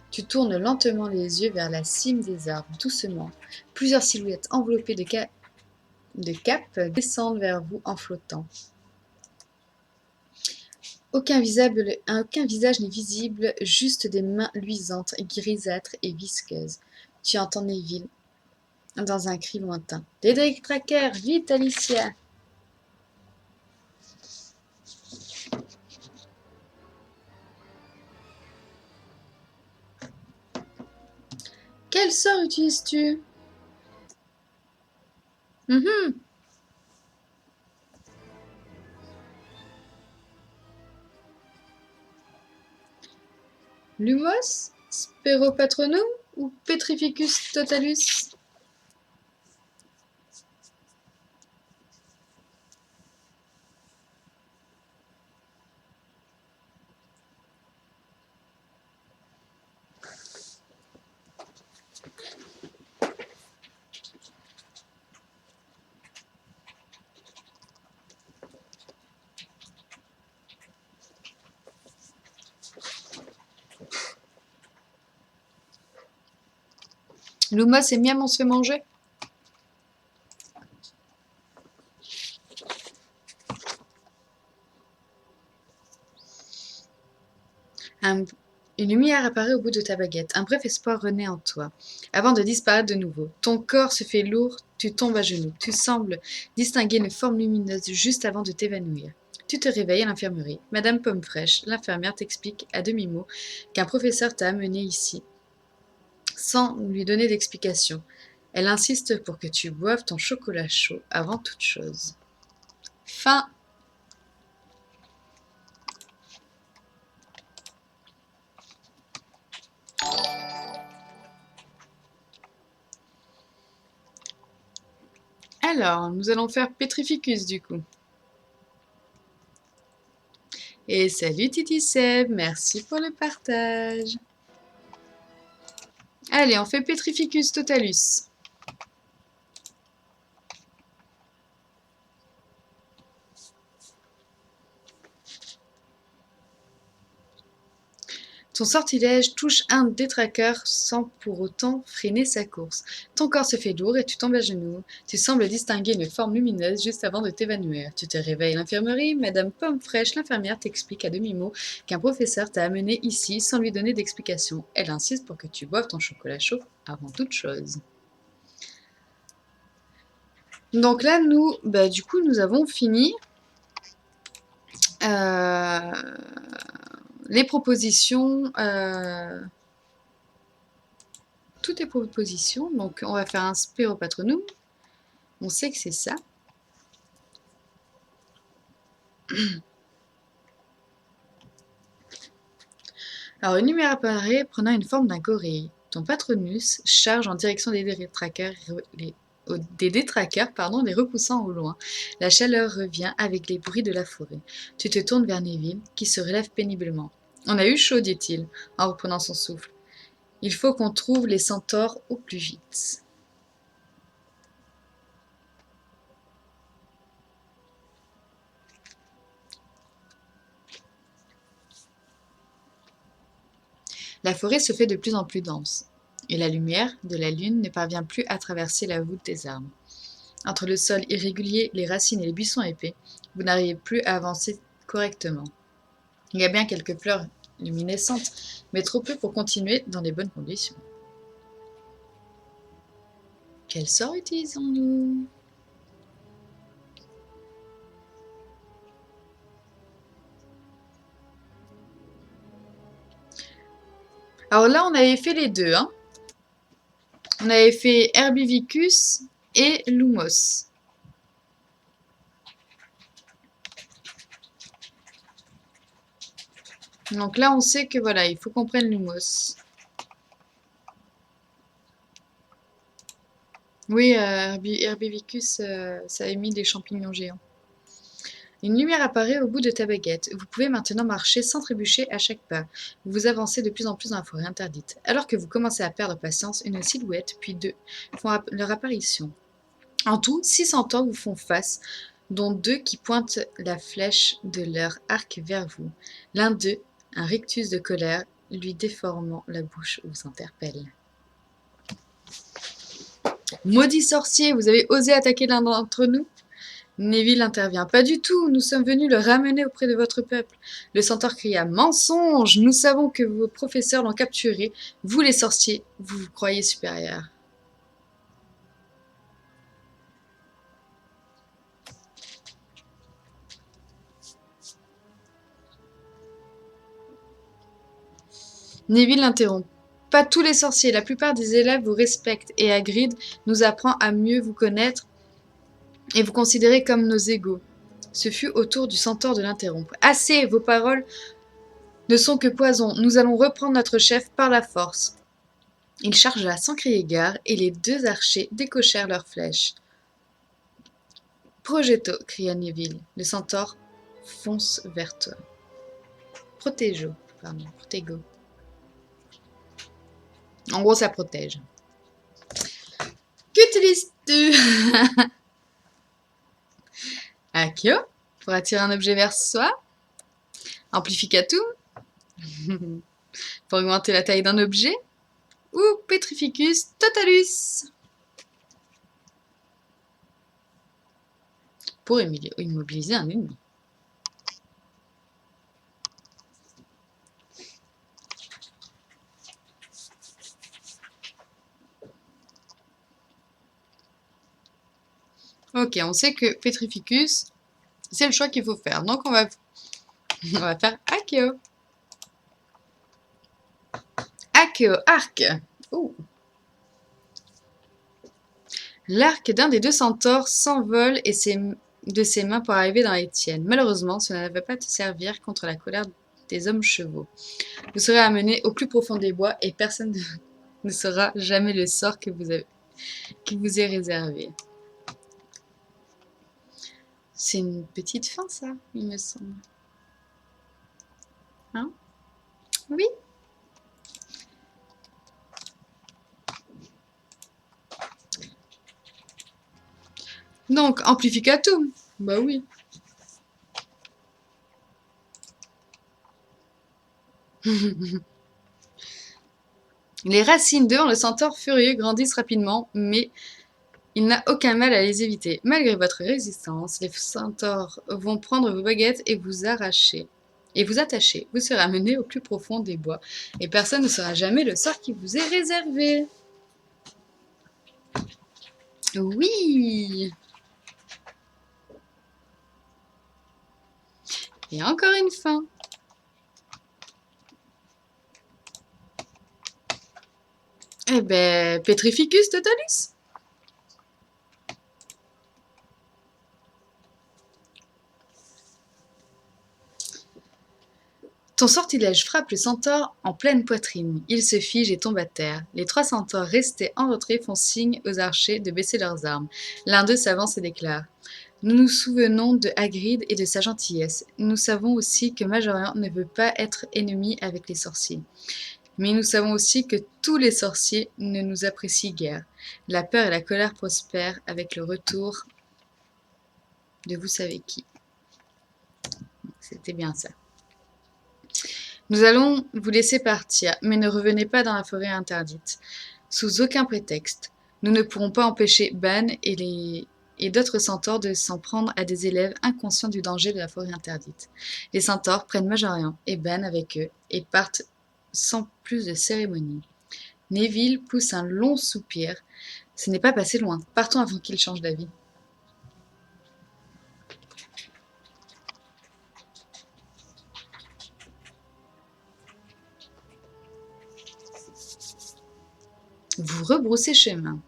Tu tournes lentement les yeux vers la cime des arbres, doucement. Plusieurs silhouettes enveloppées de capes descendent vers vous en flottant. Aucun visage n'est visible, juste des mains luisantes, grisâtres et visqueuses. Tu entends Neville dans un cri lointain. Des Drake Trackers, vite Alicia! Quel sort utilises-tu? Lumos? Speropatronum? Ou Petrificus totalus? Lumos et Miam, on se fait manger? Une lumière apparaît au bout de ta baguette. Un bref espoir renaît en toi, avant de disparaître de nouveau. Ton corps se fait lourd, tu tombes à genoux. Tu sembles distinguer une forme lumineuse juste avant de t'évanouir. Tu te réveilles à l'infirmerie. Madame Pomme-Fraîche, l'infirmière, t'explique à demi-mot qu'un professeur t'a amené ici, sans lui donner d'explication. Elle insiste pour que tu boives ton chocolat chaud avant toute chose. Fin. Alors, nous allons faire Petrificus du coup. Et salut Titi Seb, merci pour le partage. Allez, on fait Petrificus totalus. Ton sortilège touche un des traqueurs sans pour autant freiner sa course. Ton corps se fait lourd et tu tombes à genoux. Tu sembles distinguer une forme lumineuse juste avant de t'évanouir. Tu te réveilles à l'infirmerie. Madame Pomme-Fraîche, l'infirmière, t'explique à demi-mot qu'un professeur t'a amené ici sans lui donner d'explication. Elle insiste pour que tu boives ton chocolat chaud avant toute chose. Donc là, nous, du coup, nous avons fini les propositions. Toutes les propositions. Donc, on va faire un Speropatronum. On sait que c'est ça. Alors, une lumière apparaît prenant une forme d'un gorille. Ton patronus charge en direction des détraqueurs, les repoussant au loin. La chaleur revient avec les bruits de la forêt. Tu te tournes vers Neville, qui se relève péniblement. On a eu chaud, dit-il, en reprenant son souffle. Il faut qu'on trouve les centaures au plus vite. La forêt se fait de plus en plus dense, et la lumière de la lune ne parvient plus à traverser la voûte des arbres. Entre le sol irrégulier, les racines et les buissons épais, vous n'arrivez plus à avancer correctement. Il y a bien quelques fleurs luminescentes, mais trop peu pour continuer dans les bonnes conditions. Quel sort utilisons-nous ? Alors là, on avait fait les deux. Hein. On avait fait Herbivicus et Lumos. Donc là, on sait que voilà, il faut qu'on prenne Lumos. Oui, Herbivicus, ça émet des champignons géants. Une lumière apparaît au bout de ta baguette. Vous pouvez maintenant marcher sans trébucher à chaque pas. Vous avancez de plus en plus dans la forêt interdite. Alors que vous commencez à perdre patience, une silhouette, puis deux, font leur apparition. En tout, 6 centaures vous font face, dont 2 qui pointent la flèche de leur arc vers vous. L'un d'eux, un rictus de colère, lui déformant la bouche, vous interpelle. Maudit sorcier, vous avez osé attaquer l'un d'entre nous? Neville intervient. Pas du tout, nous sommes venus le ramener auprès de votre peuple. Le centaure cria. Mensonge! Nous savons que vos professeurs l'ont capturé. Vous les sorciers, vous vous croyez supérieurs. Neville l'interrompt. Pas tous les sorciers, la plupart des élèves vous respectent et Hagrid nous apprend à mieux vous connaître et vous considérer comme nos égaux. Ce fut au tour du centaure de l'interrompre. Assez, vos paroles ne sont que poison. Nous allons reprendre notre chef par la force. Il chargea sans crier gare et les 2 archers décochèrent leurs flèches. Progetto, cria Neville. Le centaure fonce vers toi. Protego. En gros, ça protège. Qu'utilises-tu? Accio, pour attirer un objet vers soi. Amplificatum, pour augmenter la taille d'un objet. Ou Petrificus totalus, pour immobiliser un ennemi. Ok, on sait que Petrificus, c'est le choix qu'il faut faire. Donc on va faire Accio. Accio, arc. Ouh. L'arc d'un des 2 centaures s'envole de ses mains pour arriver dans les tiennes. Malheureusement, cela ne va pas te servir contre la colère des hommes chevaux. Vous serez amené au plus profond des bois et personne ne saura jamais le sort qui vous est réservé. C'est une petite fin, ça, il me semble. Hein? Oui? Donc, amplificatum. Bah oui. Les racines de le centaure furieux grandissent rapidement, mais il n'a aucun mal à les éviter. Malgré votre résistance, les centaures vont prendre vos baguettes et vous arracher. Et vous attacher. Vous serez amené au plus profond des bois. Et personne ne saura jamais le sort qui vous est réservé. Oui! Et encore une fin. Eh ben, Petrificus totalus. Ton sortilège frappe le centaure en pleine poitrine. Il se fige et tombe à terre. Les 3 centaures restés en retrait font signe aux archers de baisser leurs armes. L'un d'eux s'avance et déclare. Nous nous souvenons de Hagrid et de sa gentillesse. Nous savons aussi que Majorian ne veut pas être ennemi avec les sorciers. Mais nous savons aussi que tous les sorciers ne nous apprécient guère. La peur et la colère prospèrent avec le retour de vous savez qui. C'était bien ça. Nous allons vous laisser partir, mais ne revenez pas dans la forêt interdite. Sous aucun prétexte. Nous ne pourrons pas empêcher Ban et d'autres centaures de s'en prendre à des élèves inconscients du danger de la forêt interdite. Les centaures prennent Majorian et Ban avec eux et partent sans plus de cérémonie. Neville pousse un long soupir. Ce n'est pas passé loin. Partons avant qu'il change d'avis. Vous rebroussez chemin.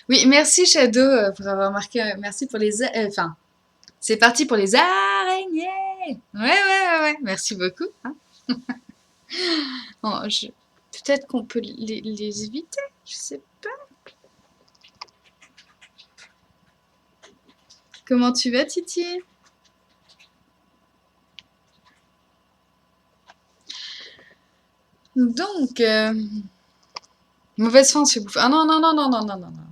Oui, merci Shadow pour avoir marqué. Merci pour les. Enfin, c'est parti pour les araignées. Ouais. Merci beaucoup. Hein. Bon, peut-être qu'on peut les éviter. Je sais pas. Comment tu vas, Titi? Donc, Mauvaise fin, se bouffe. Ah non, non, non, non, non, non, non, non.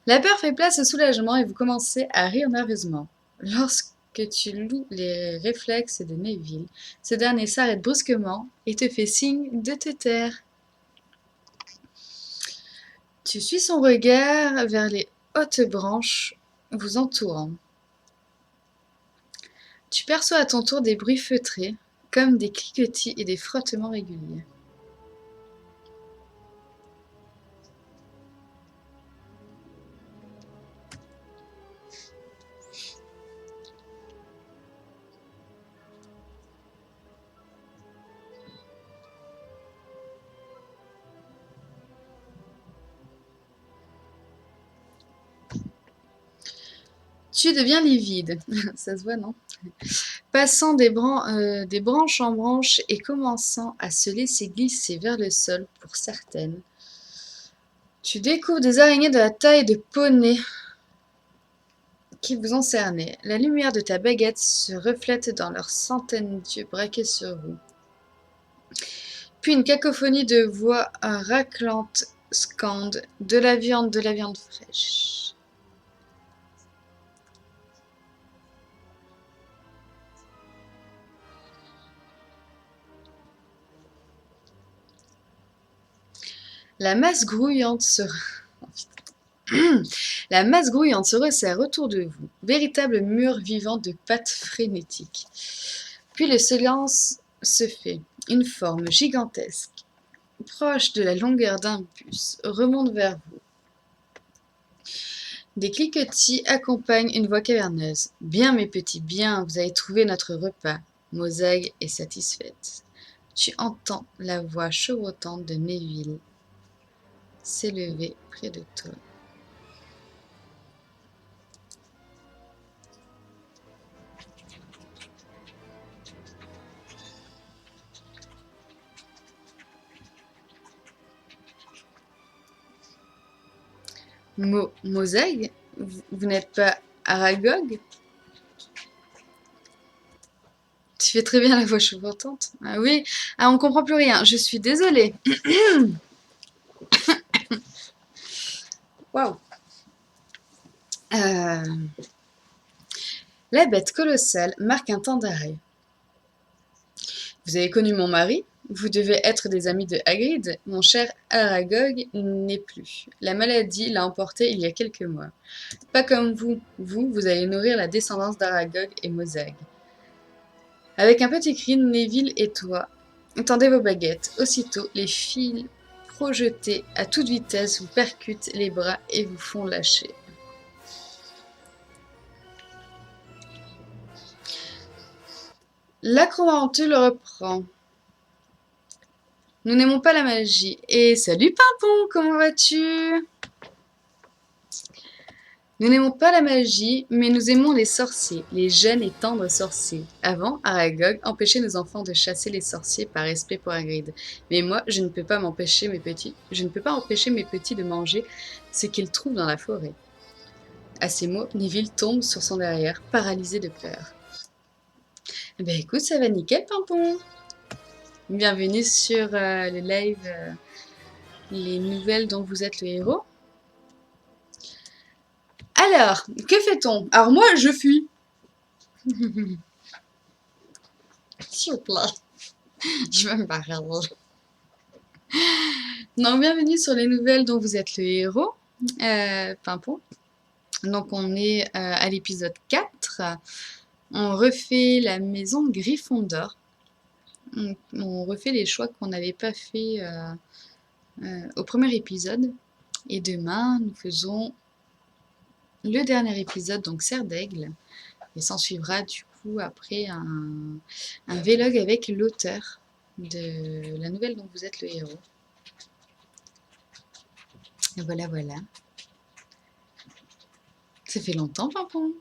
La peur fait place au soulagement et vous commencez à rire nerveusement. Lorsque tu loues les réflexes de Neville, ce dernier s'arrête brusquement et te fait signe de te taire. Tu suis son regard vers les hautes branches vous entourant. Tu perçois à ton tour des bruits feutrés, comme des cliquetis et des frottements réguliers. Tu deviens livide, ça se voit, non? Passant des branches en branches et commençant à se laisser glisser vers le sol pour certaines. Tu découvres des araignées de la taille de poney qui vous ont cerné. La lumière de ta baguette se reflète dans leurs centaines d'yeux braqués sur vous. Puis une cacophonie de voix raclantes scande « de la viande fraîche ». La masse grouillante se resserre autour de vous, véritable mur vivant de pattes frénétiques. Puis le silence se fait. Une forme gigantesque, proche de la longueur d'un bus, remonte vers vous. Des cliquetis accompagnent une voix caverneuse. « Bien, mes petits, bien, vous avez trouvé notre repas. » Mosag est satisfaite. Tu entends la voix chevrotante de Neville s'élever près de toi. Mosag, vous n'êtes pas Aragog? Tu fais très bien la voix chevrotante. Ah oui, ah, on comprend plus rien. Je suis désolée. Waouh. La bête colossale marque un temps d'arrêt. Vous avez connu mon mari? Vous devez être des amis de Hagrid. Mon cher Aragog n'est plus. La maladie l'a emporté il y a quelques mois. Pas comme vous. Vous allez nourrir la descendance d'Aragog et Mosag. Avec un petit cri, Neville et toi tendez vos baguettes. Aussitôt, les fils projetés à toute vitesse vous percutent les bras et vous font lâcher. L'acromantule reprend. Nous n'aimons pas la magie. Et salut Pimpon, comment vas-tu? Nous n'aimons pas la magie, mais nous aimons les sorciers, les jeunes et tendres sorciers. Avant, Aragog empêchait nos enfants de chasser les sorciers par respect pour Hagrid. Mais moi, je ne peux pas empêcher mes petits de manger ce qu'ils trouvent dans la forêt. À ces mots, Neville tombe sur son derrière, paralysé de peur. Eh ben écoute, ça va nickel, Pimpon. Bienvenue sur le live Les nouvelles dont vous êtes le héros. Alors, que fait-on? Alors moi, je fuis. S'il vous plaît. Je vais me barrer. Donc, bienvenue sur les nouvelles dont vous êtes le héros, Pimpon. Donc, on est à l'épisode 4. On refait la maison Gryffondor. On refait les choix qu'on n'avait pas fait au premier épisode. Et demain, nous faisons le dernier épisode, donc Serre d'Aigle. Et s'en suivra du coup après un vlog avec l'auteur de la nouvelle dont vous êtes le héros. Et voilà, voilà. Ça fait longtemps, Pimpon.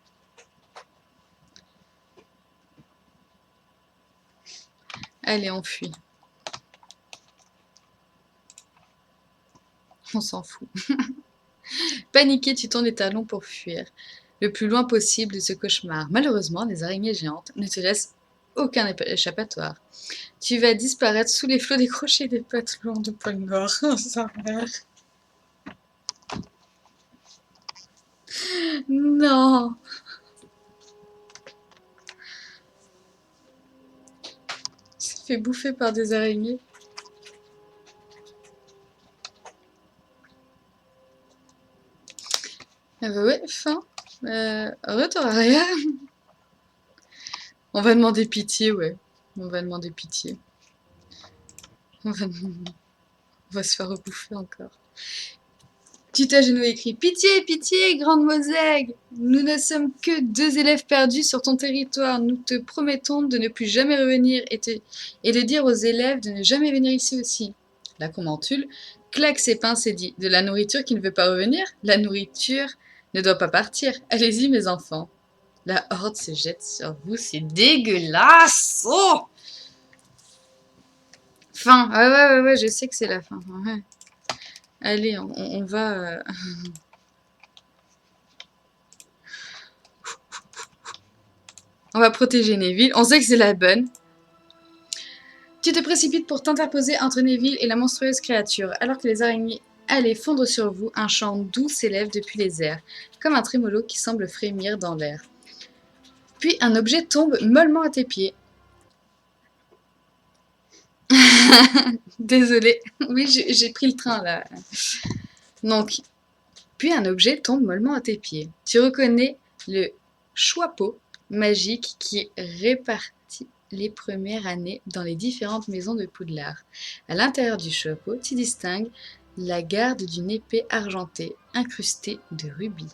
Allez, on fuit. On s'en fout. Paniqué, tu tournes les talons pour fuir le plus loin possible de ce cauchemar. Malheureusement, les araignées géantes ne te laissent aucun échappatoire. Tu vas disparaître sous les flots décrochés des patelins de pôle Nord. Oh, sa mère. Non. Il s'est fait bouffer par des araignées. Ah bah ouais, fin. Retour arrière. On va demander pitié, ouais. On va demander pitié. On va, on va se faire rebouffer encore. Tu à genoux écrit Pitié, pitié, grande Mosègue. Nous ne sommes que 2 élèves perdus sur ton territoire. Nous te promettons de ne plus jamais revenir et de dire aux élèves de ne jamais venir ici aussi. La commentule claque ses pinces et dit De la nourriture qui ne veut pas revenir? La nourriture ne doit pas partir. Allez-y, mes enfants. La horde se jette sur vous, c'est dégueulasse! Oh! Fin. Ah ouais, je sais que c'est la fin. Ouais. Allez, on va. On va protéger Neville. On sait que c'est la bonne. Tu te précipites pour t'interposer entre Neville et la monstrueuse créature. Alors que les araignées allaient fondre sur vous, un chant doux s'élève depuis les airs, comme un trémolo qui semble frémir dans l'air. Puis un objet tombe mollement à tes pieds. Désolée. Oui, j'ai pris le train là. Donc, puis un objet tombe mollement à tes pieds. Tu reconnais le choix-peau magique qui répartit les premières années dans les différentes maisons de Poudlard. À l'intérieur du chapeau, tu distingues la garde d'une épée argentée incrustée de rubis.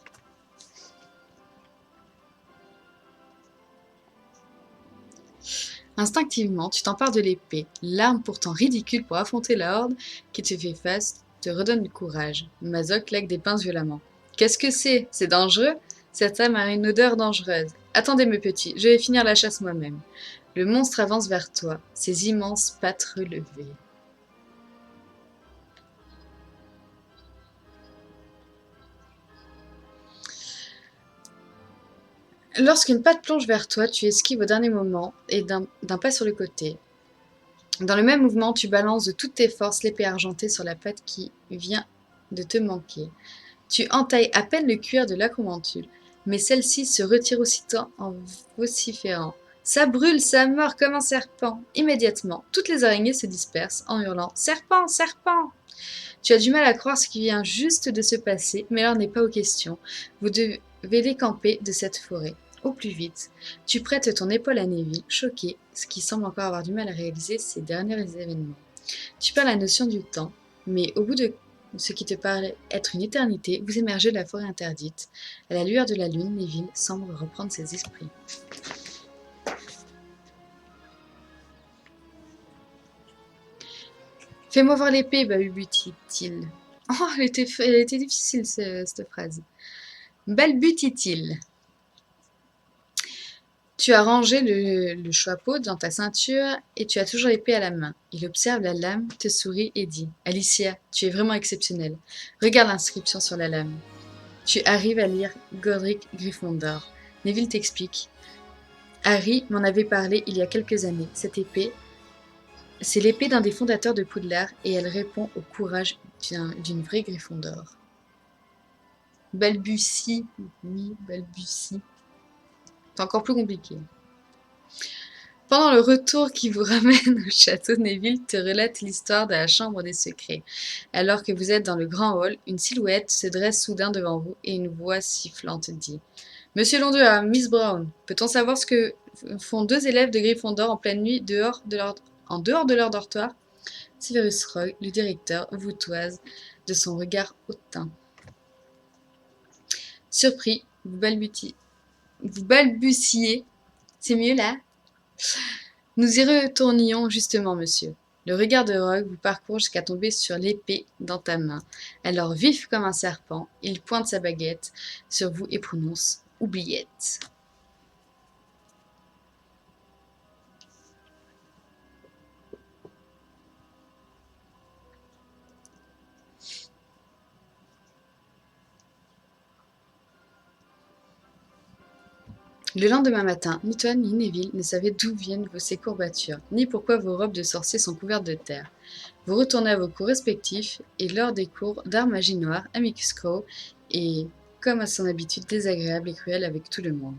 Instinctivement, tu t'empares de l'épée. L'arme pourtant ridicule pour affronter la horde qui te fait face te redonne du courage. Mazok claque des pinces violemment. Qu'est-ce que c'est? C'est dangereux? Cette âme a une odeur dangereuse. Attendez, mes petits, je vais finir la chasse moi-même. Le monstre avance vers toi, ses immenses pattes relevées. Lorsqu'une patte plonge vers toi, tu esquives au dernier moment et d'un pas sur le côté. Dans le même mouvement, tu balances de toutes tes forces l'épée argentée sur la patte qui vient de te manquer. Tu entailles à peine le cuir de l'acromantule, mais celle-ci se retire aussitôt en vociférant. Ça brûle, ça mord comme un serpent. Immédiatement, toutes les araignées se dispersent en hurlant Serpent, serpent! Tu as du mal à croire ce qui vient juste de se passer, mais l'heure n'est pas aux questions. Vous devez décamper de cette forêt. Au plus vite, tu prêtes ton épaule à Neville, choqué, ce qui semble encore avoir du mal à réaliser ces derniers événements. Tu perds la notion du temps, mais au bout de ce qui te paraît être une éternité, vous émergez de la forêt interdite. À la lueur de la lune, Neville semble reprendre ses esprits. Fais-moi voir l'épée, balbutie-t-il. Oh, elle était difficile, cette phrase. Balbutie-t-il. Tu as rangé le chapeau dans ta ceinture et tu as toujours l'épée à la main. Il observe la lame, te sourit et dit « Alicia, tu es vraiment exceptionnelle. Regarde l'inscription sur la lame. » Tu arrives à lire Godric Gryffondor. Neville t'explique. Harry m'en avait parlé il y a quelques années. Cette épée, c'est l'épée d'un des fondateurs de Poudlard et elle répond au courage d'une vraie Gryffondor. Balbutie, oui, balbutie. C'est encore plus compliqué. Pendant le retour qui vous ramène au château, Neville te relate l'histoire de la chambre des secrets. Alors que vous êtes dans le grand hall, une silhouette se dresse soudain devant vous et une voix sifflante dit « Monsieur Londuat, Miss Brown, peut-on savoir ce que font 2 élèves de Gryffondor en pleine nuit en dehors de leur dortoir ?» Severus Rogue, le directeur, vous toise de son regard hautain. Surpris, vous balbutiez. C'est mieux là? Nous y retournions justement, monsieur. Le regard de Rogue vous parcourt jusqu'à tomber sur l'épée dans ta main. Alors vif comme un serpent, il pointe sa baguette sur vous et prononce « oubliette ». Le lendemain matin, ni toi ni Neville ne savaient d'où viennent ces courbatures, ni pourquoi vos robes de sorcier sont couvertes de terre. Vous retournez à vos cours respectifs, et lors des cours d'art magie noire, Amicus Crow est, comme à son habitude, désagréable et cruel avec tout le monde.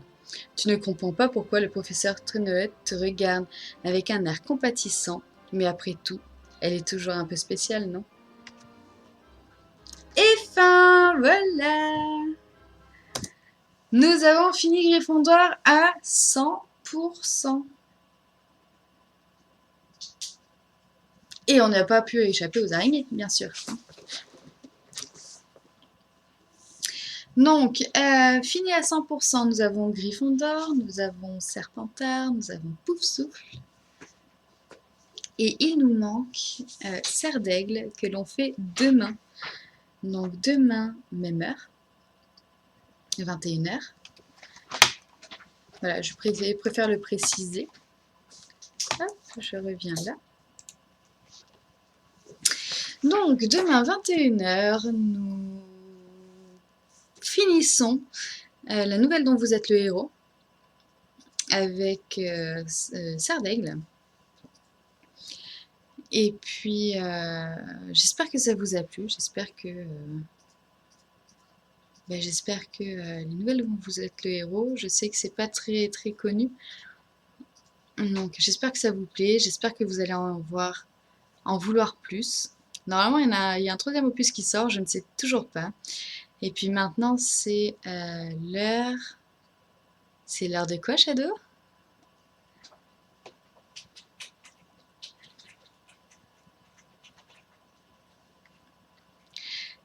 Tu ne comprends pas pourquoi le professeur Trenoët te regarde avec un air compatissant, mais après tout, elle est toujours un peu spéciale, non? Et fin, voilà! Nous avons fini Gryffondor à 100%. Et on n'a pas pu échapper aux araignées, bien sûr. Donc, fini à 100%, nous avons Gryffondor, nous avons Serpentard, nous avons Poufsouffle. Et il nous manque Serre d'Aigle que l'on fait demain. Donc demain, même heure, 21h. Voilà, je préfère le préciser. Hop, je reviens là. Donc demain, 21h, nous finissons la nouvelle dont vous êtes le héros avec Serre d'Aigle. Et puis, j'espère que ça vous a plu. J'espère que les nouvelles dont vous êtes le héros, je sais que c'est pas très très connu. Donc j'espère que ça vous plaît. J'espère que vous allez en vouloir plus. Normalement, il y a un troisième opus qui sort, je ne sais toujours pas. Et puis maintenant, c'est l'heure... C'est l'heure de quoi, Shadow?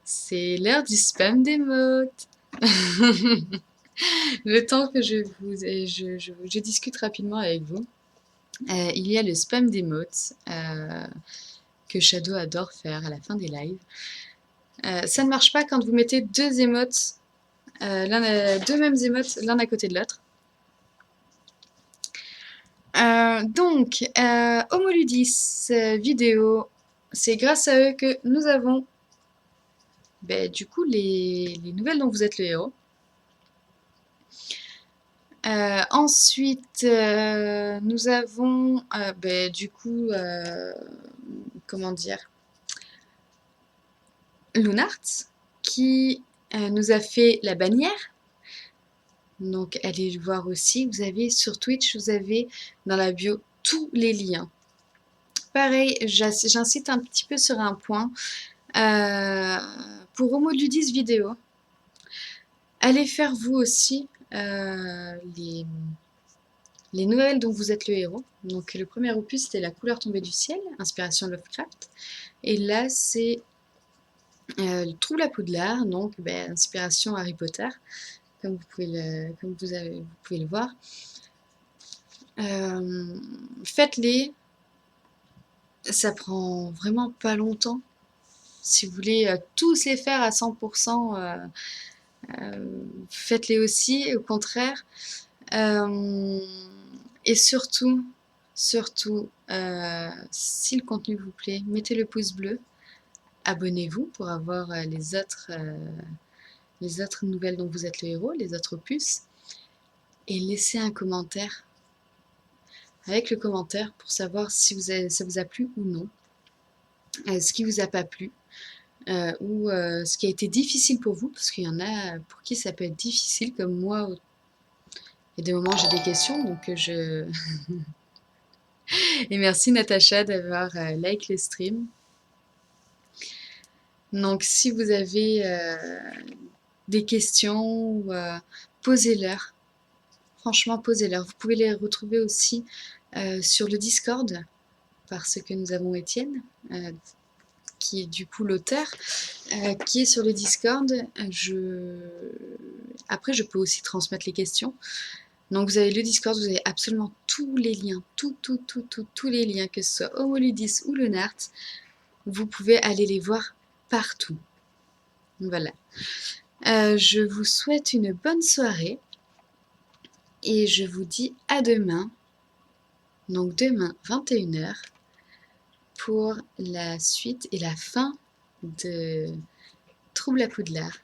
C'est l'heure du spam d'émotes. Le temps que je discute rapidement avec vous, il y a le spam d'émotes que Shadow adore faire à la fin des lives. Ça ne marche pas quand vous mettez deux émotes, deux mêmes émotes l'un à côté de l'autre. Donc, Homoludis vidéo, c'est grâce à eux que nous avons du coup les nouvelles dont vous êtes le héros. Ensuite, nous avons du coup, comment dire, Lunart qui nous a fait la bannière. Donc allez le voir aussi. Vous avez sur Twitch, vous avez dans la bio tous les liens. Pareil, j'incite un petit peu sur un point. Pour Homoludis vidéo, allez faire vous aussi les nouvelles dont vous êtes le héros. Donc le premier opus, c'était La couleur tombée du ciel, inspiration Lovecraft. Et là, c'est Trouble à Poudlard, donc inspiration Harry Potter, comme vous pouvez le voir. Faites-les, ça prend vraiment pas longtemps. Si vous voulez tous les faire à 100%, faites-les aussi, au contraire. Et surtout, si le contenu vous plaît, mettez le pouce bleu, abonnez-vous pour avoir les autres nouvelles dont vous êtes le héros, les autres opus, et laissez un commentaire avec le commentaire pour savoir si ça vous a plu ou non, ce qui vous a pas plu, ou ce qui a été difficile pour vous, parce qu'il y en a pour qui ça peut être difficile, comme moi. Il y a des moments j'ai des questions, donc je... Et merci Natacha d'avoir like le stream. Donc si vous avez des questions, posez-leur. Franchement, posez-leur. Vous pouvez les retrouver aussi sur le Discord, parce que nous avons Étienne, qui est du coup l'auteur, qui est sur le Discord. Après, je peux aussi transmettre les questions. Donc vous avez le Discord, vous avez absolument tous les liens, tous les liens, que ce soit Homoludis ou Lunart. Vous pouvez aller les voir partout. Voilà. Je vous souhaite une bonne soirée et je vous dis à demain. Donc demain, 21h, pour la suite et la fin de Trouble à Poudlard.